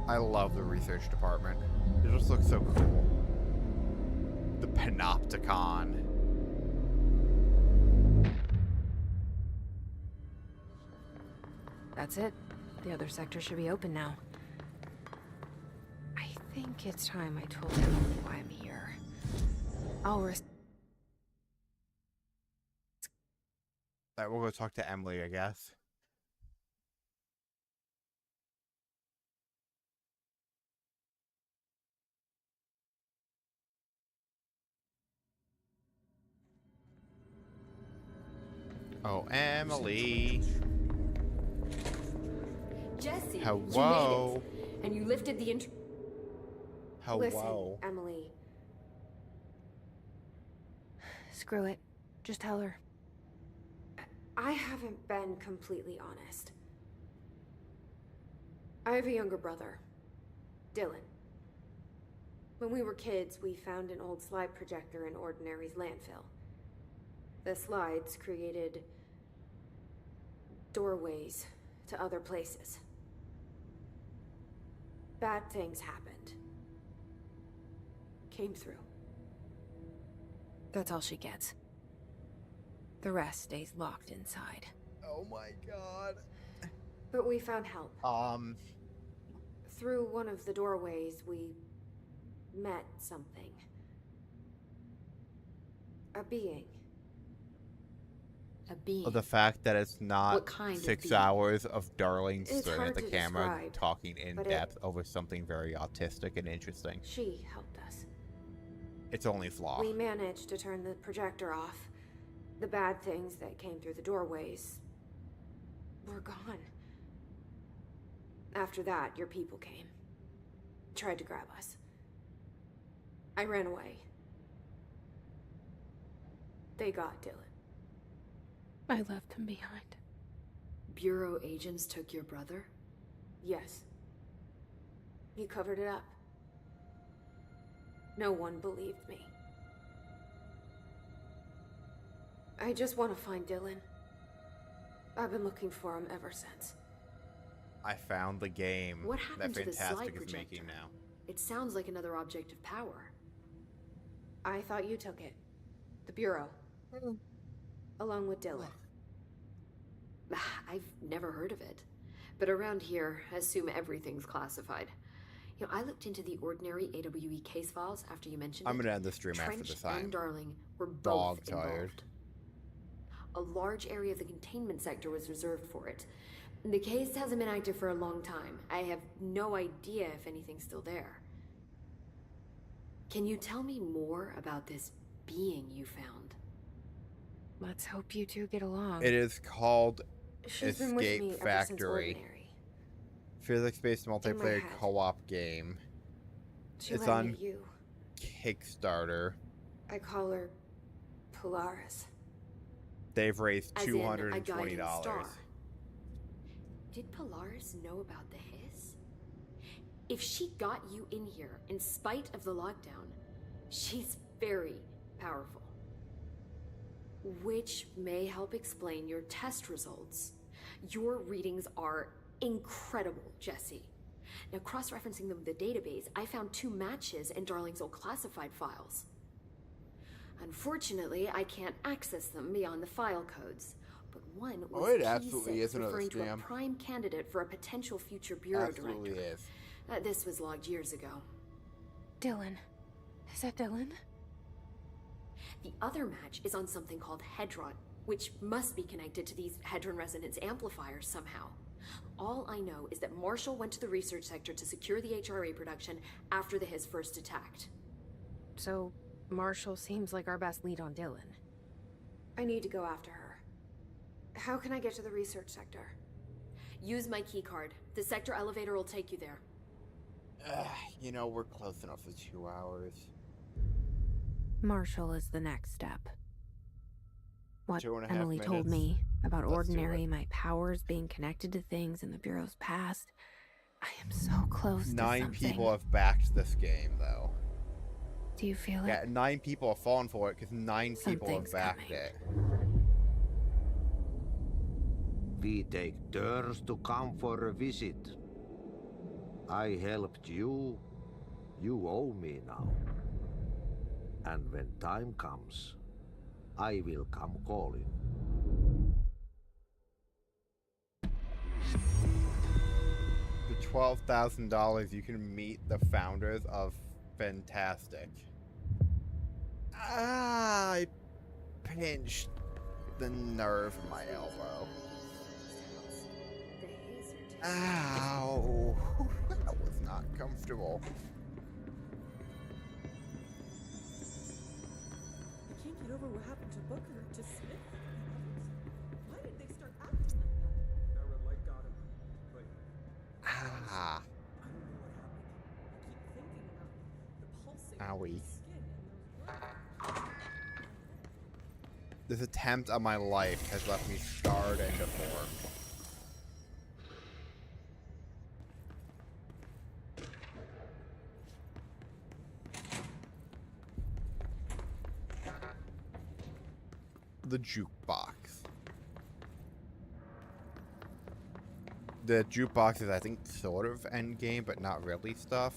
I love the research department. It just looks so cool. The Panopticon. That's it. The other sector should be open now. I think it's time I told Emily why I'm here. I'll risk. Alright, we'll go talk to Emily, I guess. Oh, Emily. Jesse, hello. you made it. And you lifted the Hello. Listen, Emily. Screw it. Just tell her. I haven't been completely honest. I have a younger brother, Dylan. When we were kids, we found an old slide projector in Ordinary's landfill. The slides created doorways to other places. Bad things happened. Came through. That's all she gets. The rest stays locked inside. Oh my god. But we found help. Through one of the doorways, we met something. A being. A being? The fact that it's not What kind of 6 being? hours of Darling It's staring at hard the to camera, describe, talking in but depth over something very autistic and interesting. She helped us. Its only flaw. We managed to turn the projector off. The bad things that came through the doorways were gone. After that, your people came. Tried to grab us. I ran away. They got Dylan. I left him behind. Bureau agents took your brother? Yes. You covered it up. No one believed me. I just want to find Dylan. I've been looking for him ever since. I found the game What happened that to the slide Fantastic is projector? making now. It sounds like another object of power. I thought you took it. The Bureau. Along with Dylan. I've never heard of it. But around here, assume everything's classified. You know, I looked into the ordinary AWE case files after you mentioned I'm it. gonna end the stream after Trench this time. and Darling were Dog both tired. involved. A large area of the containment sector was reserved for it. The case hasn't been active for a long time. I have no idea if anything's still there. Can you tell me more about this being you found? Let's hope you two get along. It is called She's been with me Escape ever since Factory. Ordinary. Physics-based multiplayer head. co-op game. She It's let me on to you. Kickstarter. I call her Polaris. They've raised As in a guiding $220. star. Did Polaris know about the hiss? If she got you in here in spite of the lockdown, she's very powerful. Which may help explain your test results. Your readings are incredible, Jesse. Now, cross-referencing them with the database, I found 2 matches in Darling's old classified files. Unfortunately, I can't access them beyond the file codes. But one was Oh, it absolutely P6, is another referring to a scam. prime candidate for a potential future bureau Absolutely director. is. This was logged years ago. Dylan. Is that Dylan? The other match is on something called Hedron, which must be connected to these Hedron resonance amplifiers somehow. All I know is that Marshall went to the research sector to secure the HRA production after the hiss first attacked. So, Marshall seems like our best lead on Dylan. I need to go after her. How can I get to the research sector? Use my keycard. The sector elevator will take you there. You know, we're close enough for 2 hours. Marshall is the next step. What 2.5 Emily told minutes. me about Let's do Ordinary, it. my powers being connected to things in the Bureau's past. I am so close to 9 something. people have backed this game, though. Do you feel it? Yeah, 9 people have fallen for it because 9 people have Something's backed coming. it. We take turns to come for a visit. I helped you. You owe me now. And when time comes, I will come calling. For $12,000, you can meet the founders of Fantastic. I pinched the nerve in my elbow. Ow! That was not comfortable. I can't get over what happened to Booker, to Smith. Why did they start acting like that? That red light got him. But Ah. I don't know what happened. I keep thinking about the pulsing of Owie. his skin and those. This attempt on my life has left me scarred and deformed. The jukebox. The jukebox is, I think, sort of endgame, but not really stuff.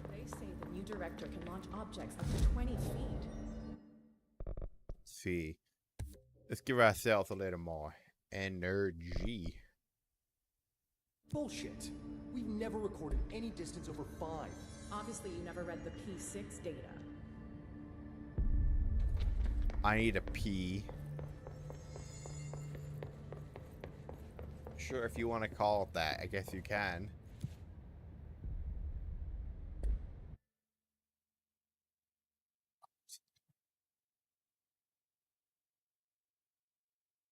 They say the new director can launch objects up to 20 feet. Let's see. Let's give ourselves a little more energy. Bullshit. We've never recorded any distance over 5. Obviously, you never read the P6 data. I need a pee. Sure, if you want to call it that, I guess you can.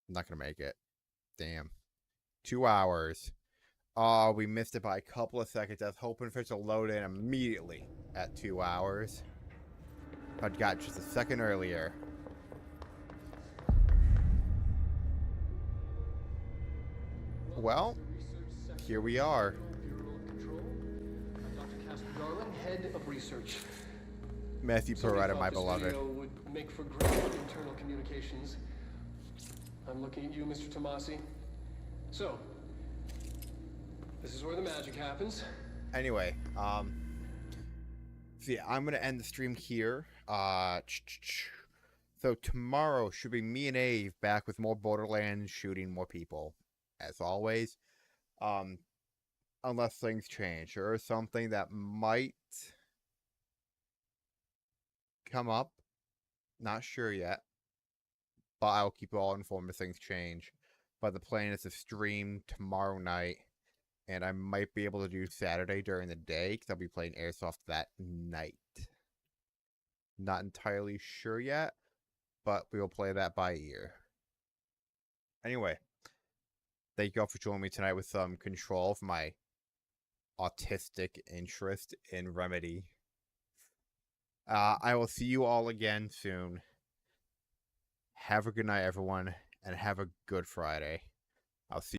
I'm not gonna make it. Damn. 2 hours. Oh, we missed it by a couple of seconds. I was hoping for it to load in immediately at 2 hours. I'd got just a second earlier. Well, here we are. Bureau of Control. I'm Dr. Casper Darling, head of research. Matthew Somebody Peretta, thought my this beloved. video would make for great internal communications. I'm looking at you, Mr. Tomasi. So, this is where the magic happens. Anyway, So yeah, I'm gonna end the stream here. So tomorrow should be me and Ave back with more Borderlands, shooting more people, as always. Unless things change, or something that might come up. Not sure yet, but I'll keep you all informed if things change. But the plan is to stream tomorrow night, and I might be able to do Saturday during the day because I'll be playing Airsoft that night. Not entirely sure yet, but we will play that by ear. Anyway, thank you all for joining me tonight with some control of my autistic interest in Remedy. I will see you all again soon. Have a good night, everyone, and have a good Friday. I'll see you.